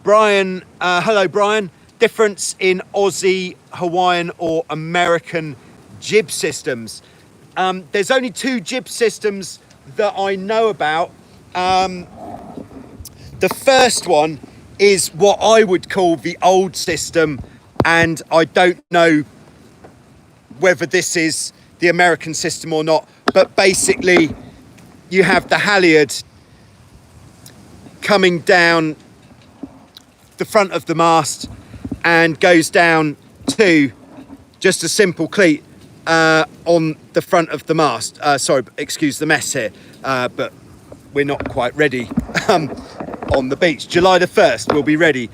Brian, hello Brian. Difference in Aussie, Hawaiian or American jib systems. There's only 2 jib systems that I know about. The first one is what I would call the old system, and I don't know whether this is the American system or not, but basically you have the halyard coming down the front of the mast and goes down to just a simple cleat. on the front of the mast. Sorry, excuse the mess here, but we're not quite ready on the beach. July the 1st we'll be ready.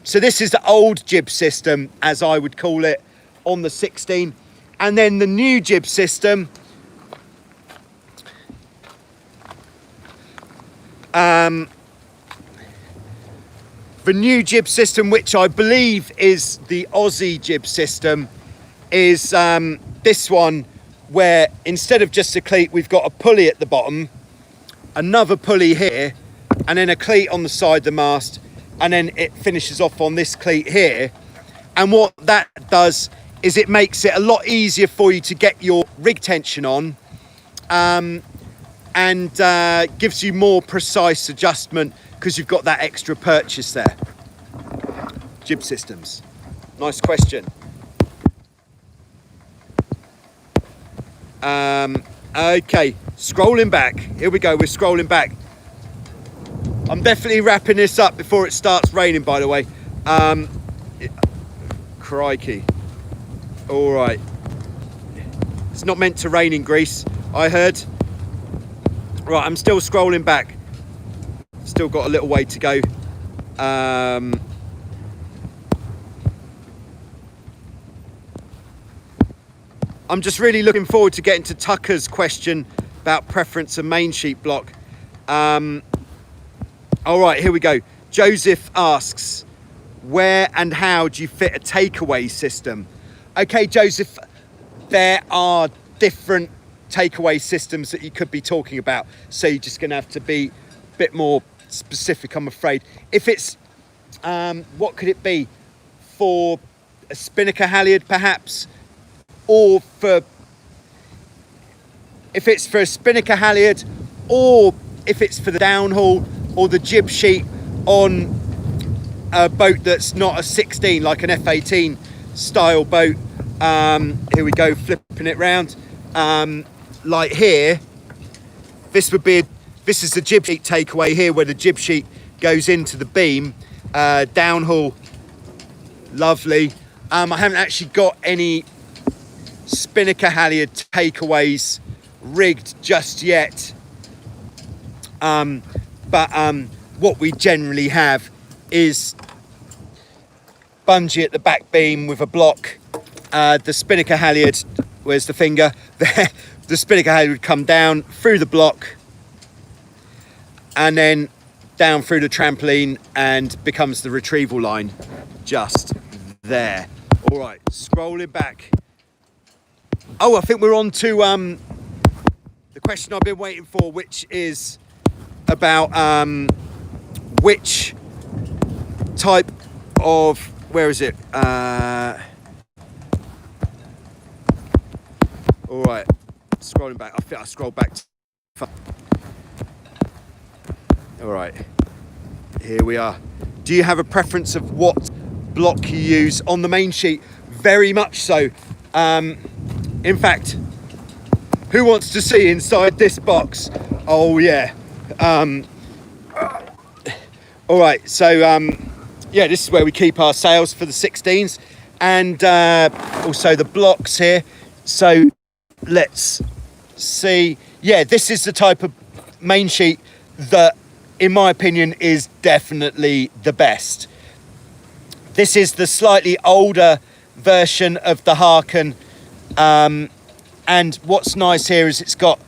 So this is the old jib system, as I would call it, on the 16, and then the new jib system the new jib system, which I believe is the Aussie jib system, is this one, where instead of just a cleat, we've got a pulley at the bottom, another pulley here, and then a cleat on the side of the mast, and then it finishes off on this cleat here. And what that does is it makes it a lot easier for you to get your rig tension on, and gives you more precise adjustment because you've got that extra purchase there. Jib systems. Nice question. Okay, scrolling back. Here we go, we're scrolling back. I'm definitely wrapping this up before it starts raining, by the way. Crikey. All right. It's not meant to rain in Greece, I heard. Right, I'm still scrolling back. Still got a little way to go. I'm just really looking forward to getting to Tucker's question about preference of main sheet block. All right, here we go. Joseph asks, where and how do you fit a takeaway system? Okay, Joseph, there are different takeaway systems that you could be talking about, so you're just going to have to be a bit more specific, I'm afraid. If it's what could it be, for a spinnaker halyard perhaps, or for, if it's for a spinnaker halyard, or if it's for the downhaul or the jib sheet on a boat that's not a 16, like an F18 style boat. Here we go, flipping it round. Like here, this is the jib sheet takeaway here, where the jib sheet goes into the beam. Downhaul, lovely. I haven't actually got any spinnaker halyard takeaways rigged just yet. But what we generally have is bungee at the back beam with a block. The spinnaker halyard, where's the finger? The spinnaker halyard would come down through the block and then down through the trampoline and becomes the retrieval line just there. All right, scrolling back. Oh, I think we're on to the question I've been waiting for, which is about which type of, where is it? All right, scrolling back. I think I scrolled back. All right, here we are. Do you have a preference of what block you use on the main sheet? Very much so. In fact, who wants to see inside this box? Oh yeah. All right, so yeah, this is where we keep our sails for the 16s, and also the blocks here. So let's see. Yeah, this is the type of main sheet that, in my opinion, is definitely the best. This is the slightly older version of the Harken, and what's nice here is it's got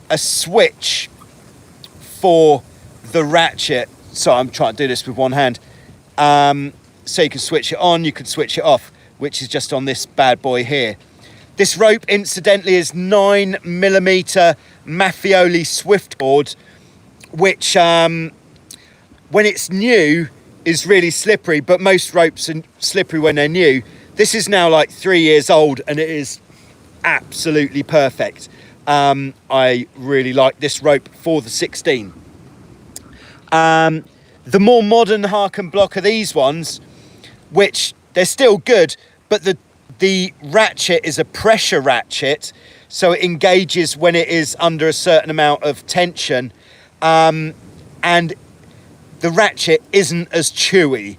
a switch for the ratchet. So I'm trying to do this with one hand. So you can switch it on, you can switch it off, which is just on this bad boy here. This rope, incidentally, is 9mm Maffioli Swift cord, which when it's new is really slippery, but most ropes are slippery when they're new. This is now like 3 years old and it is absolutely perfect. I really like this rope for the 16. The more modern Harken block are these ones, which they're still good, but the ratchet is a pressure ratchet, so it engages when it is under a certain amount of tension, and the ratchet isn't as chewy,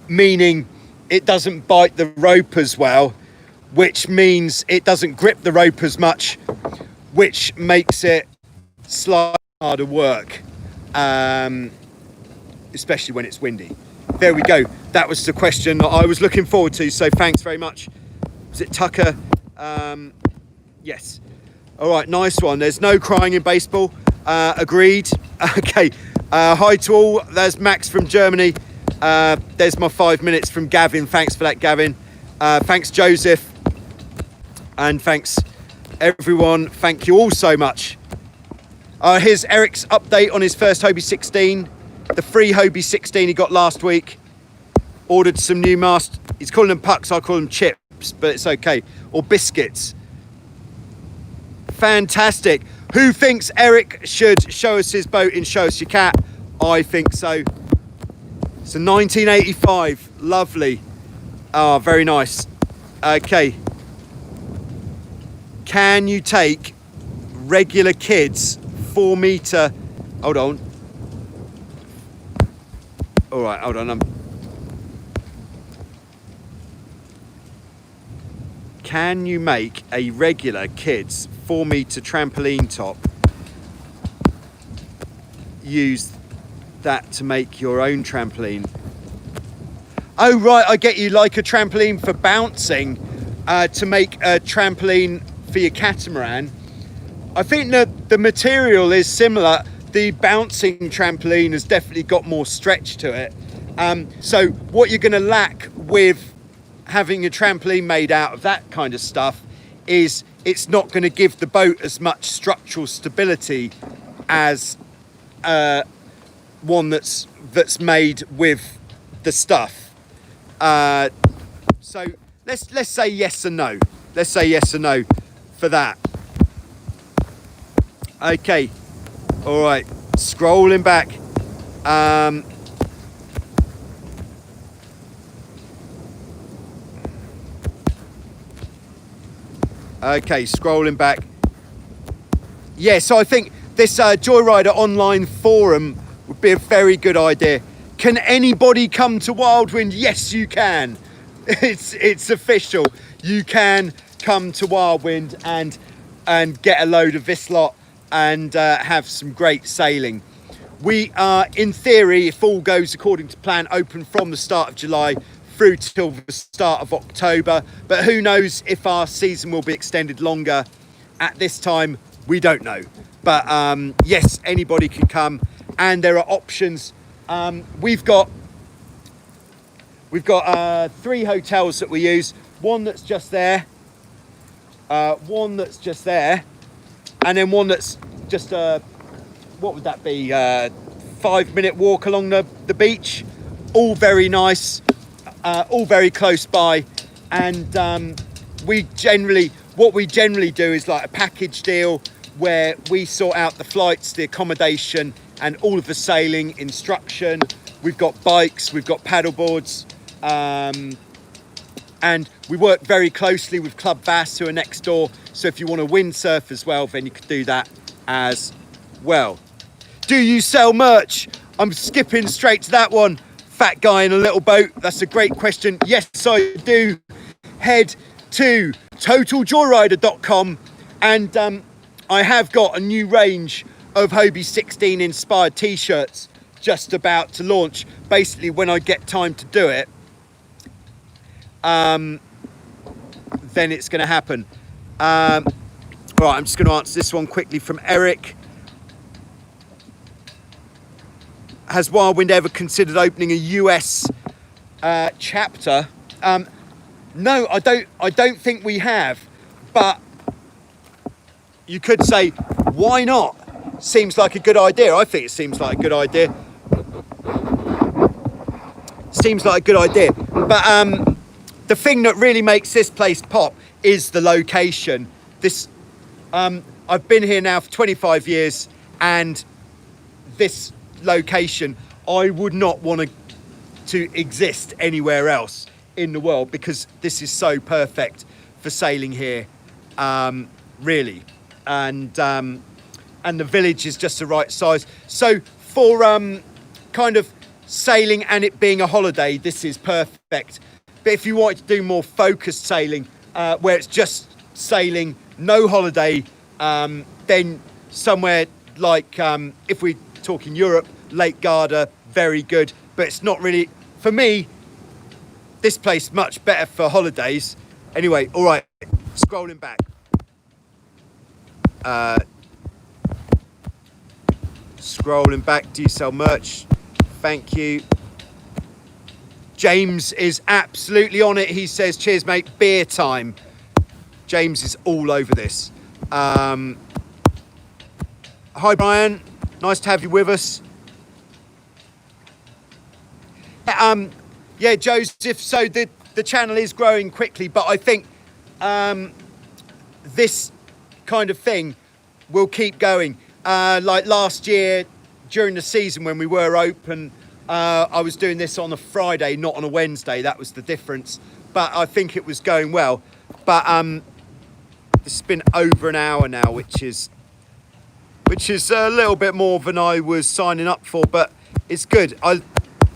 meaning it doesn't bite the rope as well, which means it doesn't grip the rope as much, which makes it slightly harder work, especially when it's windy. There we go. That was the question that I was looking forward to, so thanks very much. Was it Tucker? Yes. All right, nice one. There's no crying in baseball. Agreed. Okay. Hi to all. There's Max from Germany. There's my 5 minutes from Gavin. Thanks for that, Gavin. Thanks, Joseph. And thanks, everyone. Thank you all so much. Here's Eric's update on his first Hobie 16. The free Hobie 16 he got last week. Ordered some new mast. He's calling them pucks. I call them chips, but it's okay. Or biscuits. Fantastic. Who thinks Eric should show us his boat in Show Us Your Cat? I think so. It's a 1985. Lovely. Oh, very nice. Okay. Can you take regular kids 4 meter? Hold on. All right, hold on. Can you make a regular kids 4 meter trampoline top? Use that to make your own trampoline. Oh right, I get you, like a trampoline for bouncing, to make a trampoline for your catamaran. I think that the material is similar. The bouncing trampoline has definitely got more stretch to it. So what you're going to lack with having a trampoline made out of that kind of stuff is it's not going to give the boat as much structural stability as one that's made with the stuff. So let's say yes and no. Let's say yes and no for that. Okay. All right. Scrolling back. Okay, scrolling back. Yeah, so I think this Joyrider online forum would be a very good idea. Can anybody come to Wildwind? Yes, you can. It's official. You can come to Wildwind and get a load of this lot and have some great sailing. We are, in theory, if all goes according to plan, open from the start of July through till the start of October, but who knows if our season will be extended longer. At this time, we don't know, but yes, anybody can come, and there are options. We've got 3 hotels that we use. One that's just there, one that's just there, and then one that's just what would that be, 5-minute walk along the beach. All very nice, all very close by, and what we generally do is like a package deal where we sort out the flights, the accommodation, and all of the sailing instruction. We've got bikes, we've got paddle boards, and we work very closely with Club Bass, who are next door. So if you want to windsurf as well, then you could do that as well. Do you sell merch? I'm skipping straight to that one. Fat guy in a little boat. That's a great question. Yes, I do. Head to totaljoyrider.com, and I have got a new range of Hobie 16 inspired t-shirts just about to launch. Basically, when I get time to do it, then it's going to happen. Right, I'm just going to answer this one quickly from Eric. Has Wildwind ever considered opening a US chapter? No, I don't think we have, but you could say, why not? Seems like a good idea. I think it seems like a good idea. Seems like a good idea. But the thing that really makes this place pop is the location. I've been here now for 25 years, and this location, I would not want to exist anywhere else in the world, because this is so perfect for sailing here, really. And the village is just the right size. So for kind of sailing and it being a holiday, this is perfect. But if you wanted to do more focused sailing, where it's just sailing, no holiday, then somewhere like, if we're talking Europe, Lake Garda, very good, but it's not really, for me, this place much better for holidays. Anyway, all right, scrolling back. Scrolling back, do you sell merch? Thank you. James is absolutely on it. He says, cheers, mate, beer time. James is all over this. Hi, Brian. Nice to have you with us. Yeah, Joseph, so the channel is growing quickly, but I think this kind of thing will keep going. Like last year, during the season when we were open, I was doing this on a Friday, not on a Wednesday. That was the difference. But I think it was going well. But it's been over an hour now, which is a little bit more than I was signing up for, but it's good.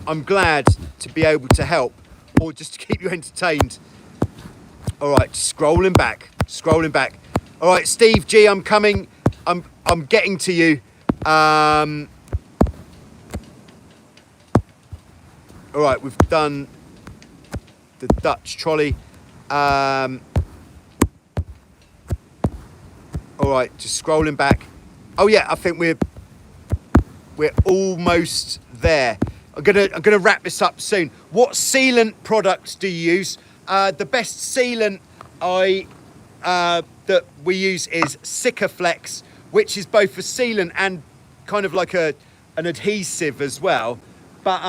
I'm glad to be able to help, or just to keep you entertained. All right, scrolling back. All right, Steve G, I'm coming. I'm getting to you. All right, we've done the Dutch trolley. All right, just scrolling back. Oh yeah, I think we're almost there. I'm gonna wrap this up soon. What sealant products do you use? The best sealant that we use is Sikaflex, which is both a sealant and kind of like an adhesive as well. But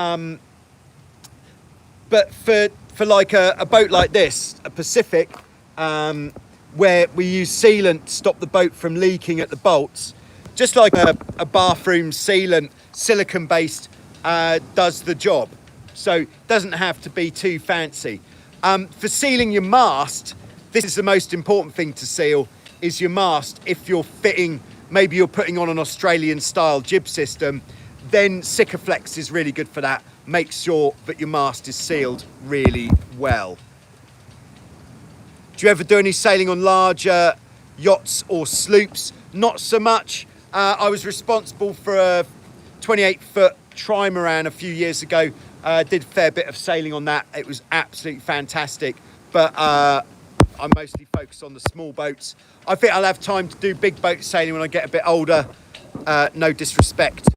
for like a boat like this, a Pacific, where we use sealant to stop the boat from leaking at the bolts, just like a bathroom sealant, silicone based, does the job. So it doesn't have to be too fancy. For sealing your mast, this is the most important thing to seal, is your mast. If you're fitting, maybe you're putting on an Australian style jib system, then Sikaflex is really good for that. Make sure that your mast is sealed really well. Do you ever do any sailing on larger yachts or sloops? Not so much. I was responsible for a 28-foot trimaran a few years ago. Did a fair bit of sailing on that. It was absolutely fantastic. But I'm mostly focused on the small boats. I think I'll have time to do big boat sailing when I get a bit older. No disrespect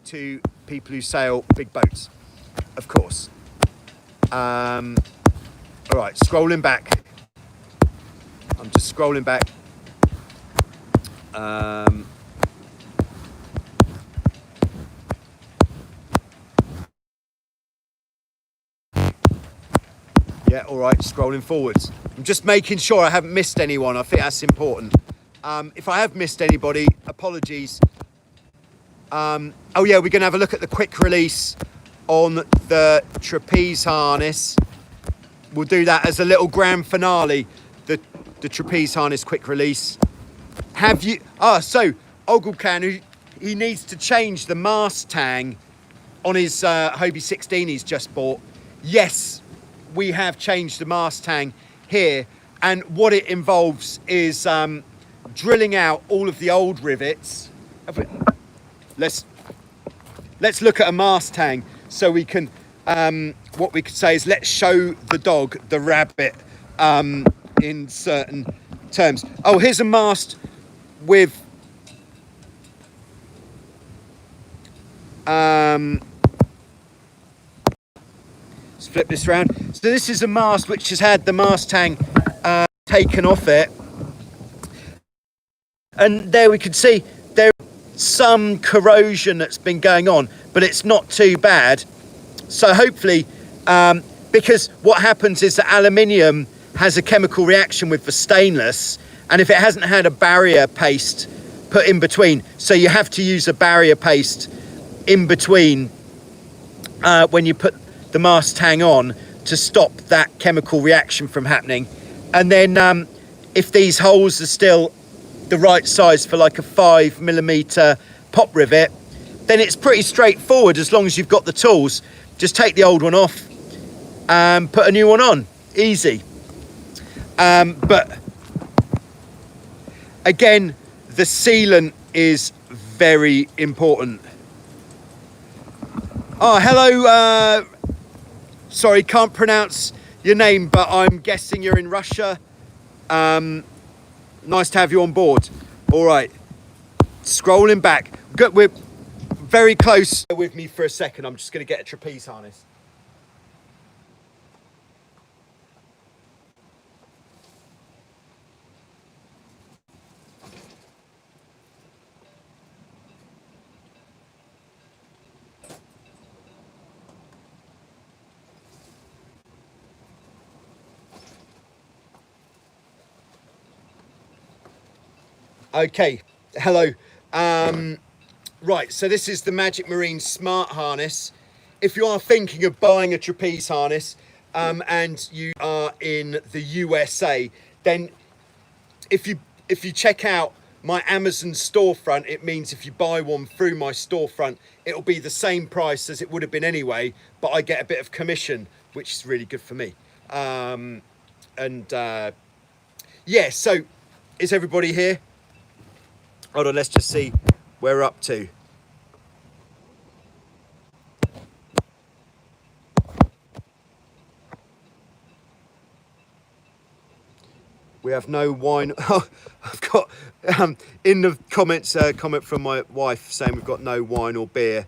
to people who sail big boats, of course. All right, scrolling back. I'm just scrolling back. Yeah, all right, scrolling forwards. I'm just making sure I haven't missed anyone. I think that's important. If I have missed anybody, apologies. Oh yeah, we're gonna have a look at the quick release on the trapeze harness. We'll do that as a little grand finale, the trapeze harness quick release. Have you, so Oglecan, he needs to change the mast tang on his Hobie 16 he's just bought. Yes, we have changed the mast tang here, and what it involves is drilling out all of the old rivets. Let's look at a mast tang so we can, what we could say is, let's show the dog the rabbit in certain terms. Oh, here's a mast with let's flip this around. So this is a mast which has had the mast tang taken off it, and there we can see there's some corrosion that's been going on, but it's not too bad. So hopefully, because what happens is that aluminium has a chemical reaction with the stainless, and if it hasn't had a barrier paste put in between, so you have to use a barrier paste in between when you put the mast tang on to stop that chemical reaction from happening. And then if these holes are still the right size for like a 5mm pop rivet, then it's pretty straightforward as long as you've got the tools. Just take the old one off and put a new one on. Easy. But again, the sealant is very important. Oh, hello. Sorry, can't pronounce your name, but I'm guessing you're in Russia. Nice to have you on board. All right, scrolling back. We're very close. Bear with me for a second. I'm just going to get a trapeze harness. Okay, hello. Right, so this is the Magic Marine Smart Harness. If you are thinking of buying a trapeze harness and you are in the USA, then if you check out my Amazon storefront, it means if you buy one through my storefront, it'll be the same price as it would have been anyway, but I get a bit of commission, which is really good for me. Yeah, so is everybody here? Hold on, let's just see where we're up to. We have no wine. Oh, I've got in the comments a comment from my wife saying we've got no wine or beer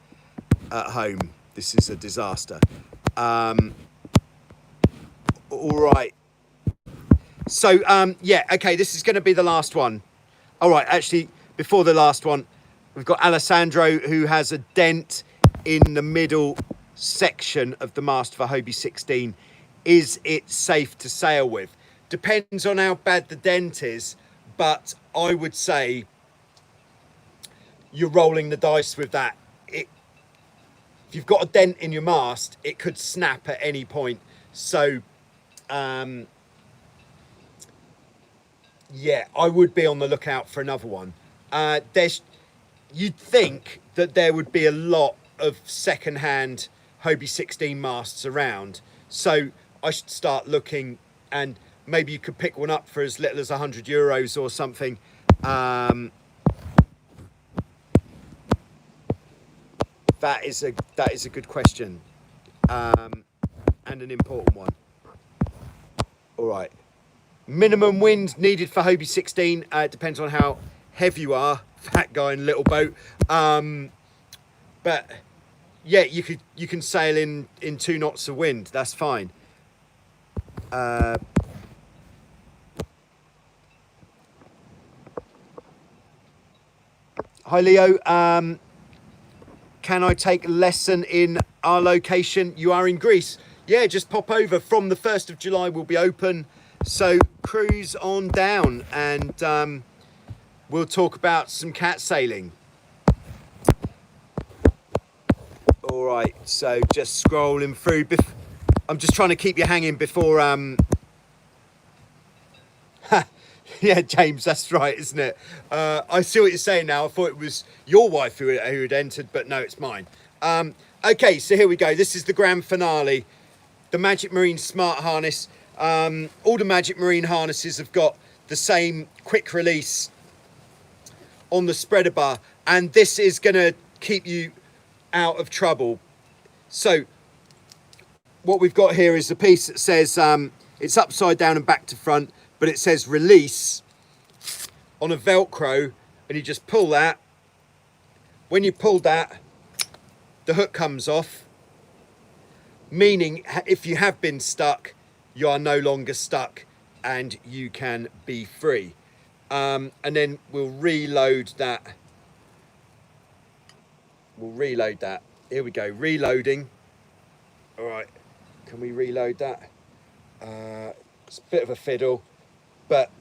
at home. This is a disaster. All right. So yeah, okay, this is going to be the last one. All right, actually, before the last one, we've got Alessandro, who has a dent in the middle section of the mast for Hobie 16. Is it safe to sail with? Depends on how bad the dent is, but I would say you're rolling the dice with that. If you've got a dent in your mast, it could snap at any point. So, yeah, I would be on the lookout for another one. You'd think that there would be a lot of second-hand Hobie 16 masts around, so I should start looking, and maybe you could pick one up for as little as €100 or something. That is a good question, and an important one. All right. Minimum wind needed for Hobie 16. It depends on how heavy you are, fat guy in little boat. But yeah, you can sail in 2 knots of wind. That's fine. Hi Leo. Can I take a lesson in our location? You are in Greece. Yeah, just pop over. From the 1st of July we'll be open. So cruise on down and we'll talk about some cat sailing. All right, so just scrolling through. I'm just trying to keep you hanging before... Yeah, James, that's right, isn't it? I see what you're saying now. I thought it was your wife who had entered, but no, it's mine. Okay, so here we go. This is the grand finale. The Magic Marine Smart Harness. All the Magic Marine harnesses have got the same quick release on the spreader bar, and this is going to keep you out of trouble. So what we've got here is a piece that says it's upside down and back to front, but it says release on a Velcro, and you just pull that. When you pull that, the hook comes off, meaning if you have been stuck, you are no longer stuck and you can be free. And then we'll reload that. Here we go, reloading. All right, can we reload that? It's a bit of a fiddle, but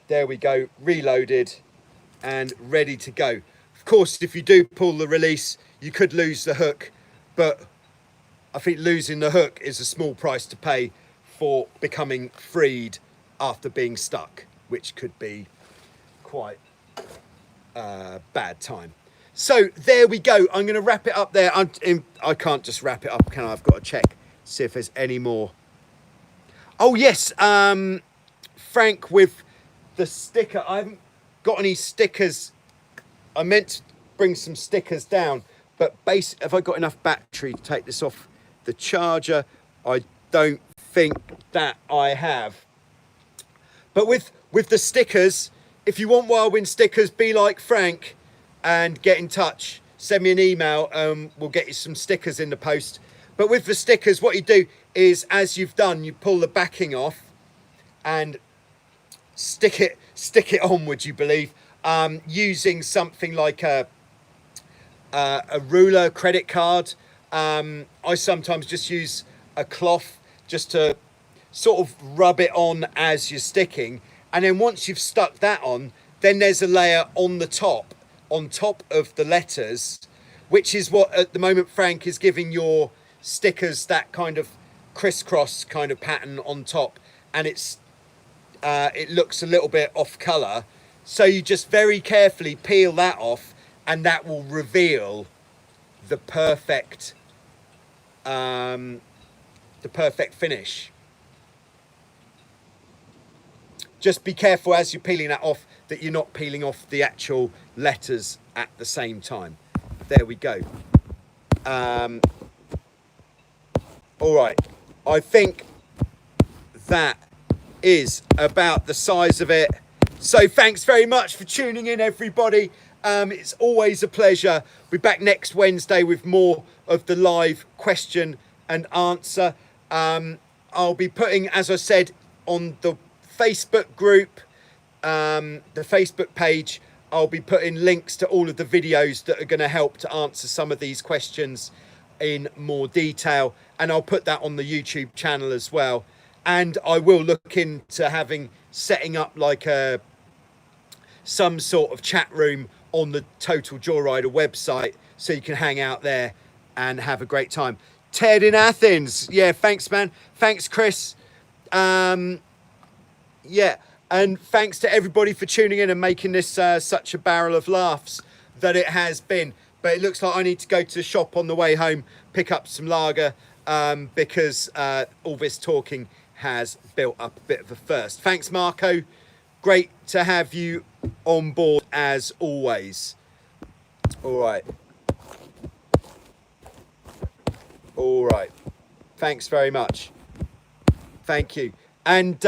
there we go, reloaded and ready to go. Of course, if you do pull the release, you could lose the hook, but I think losing the hook is a small price to pay for becoming freed after being stuck, which could be quite a bad time. So there we go. I'm going to wrap it up there. I can't just wrap it up, can I? I've got to check, see if there's any more. Oh, yes. Frank, with the sticker, I haven't got any stickers. I meant to bring some stickers down, but have I got enough battery to take this off the charger? I don't think that I have. But with the stickers, if you want Wildwind stickers, be like Frank and get in touch. Send me an email. We'll get you some stickers in the post. But with the stickers, what you do is, as you've done, you pull the backing off and stick it on, would you believe, using something like a ruler, credit card. I sometimes just use a cloth just to sort of rub it on as you're sticking, and then once you've stuck that on, then there's a layer on top of the letters, which is what at the moment Frank is giving your stickers, that kind of crisscross kind of pattern on top, and it looks a little bit off color, so you just very carefully peel that off, and that will reveal the perfect finish. Just be careful as you're peeling that off that you're not peeling off the actual letters at the same time. There we go. All right, I think that is about the size of it. So thanks very much for tuning in, everybody. It's always a pleasure. We'll be back next Wednesday with more of the live question and answer. I'll be putting, as I said, on the Facebook group, the Facebook page, I'll be putting links to all of the videos that are going to help to answer some of these questions in more detail, and I'll put that on the YouTube channel as well. And I will look into setting up like some sort of chat room on the Total Joyrider website, so you can hang out there and have a great time. Ted in Athens, yeah, thanks, man. Thanks, Chris. Yeah, and thanks to everybody for tuning in and making this such a barrel of laughs that it has been. But it looks like I need to go to the shop on the way home, pick up some lager, because all this talking has built up a bit of a thirst. Thanks, Marco. Great to have you on board as always. All right. All right. Thanks very much. Thank you. And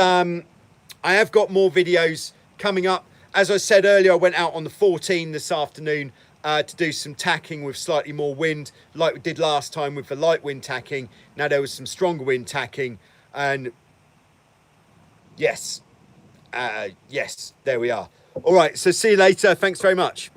I have got more videos coming up. As I said earlier, I went out on the 14 this afternoon to do some tacking with slightly more wind, like we did last time with the light wind tacking. Now there was some stronger wind tacking, and yes, yes, there we are. All right, so see you later. Thanks very much.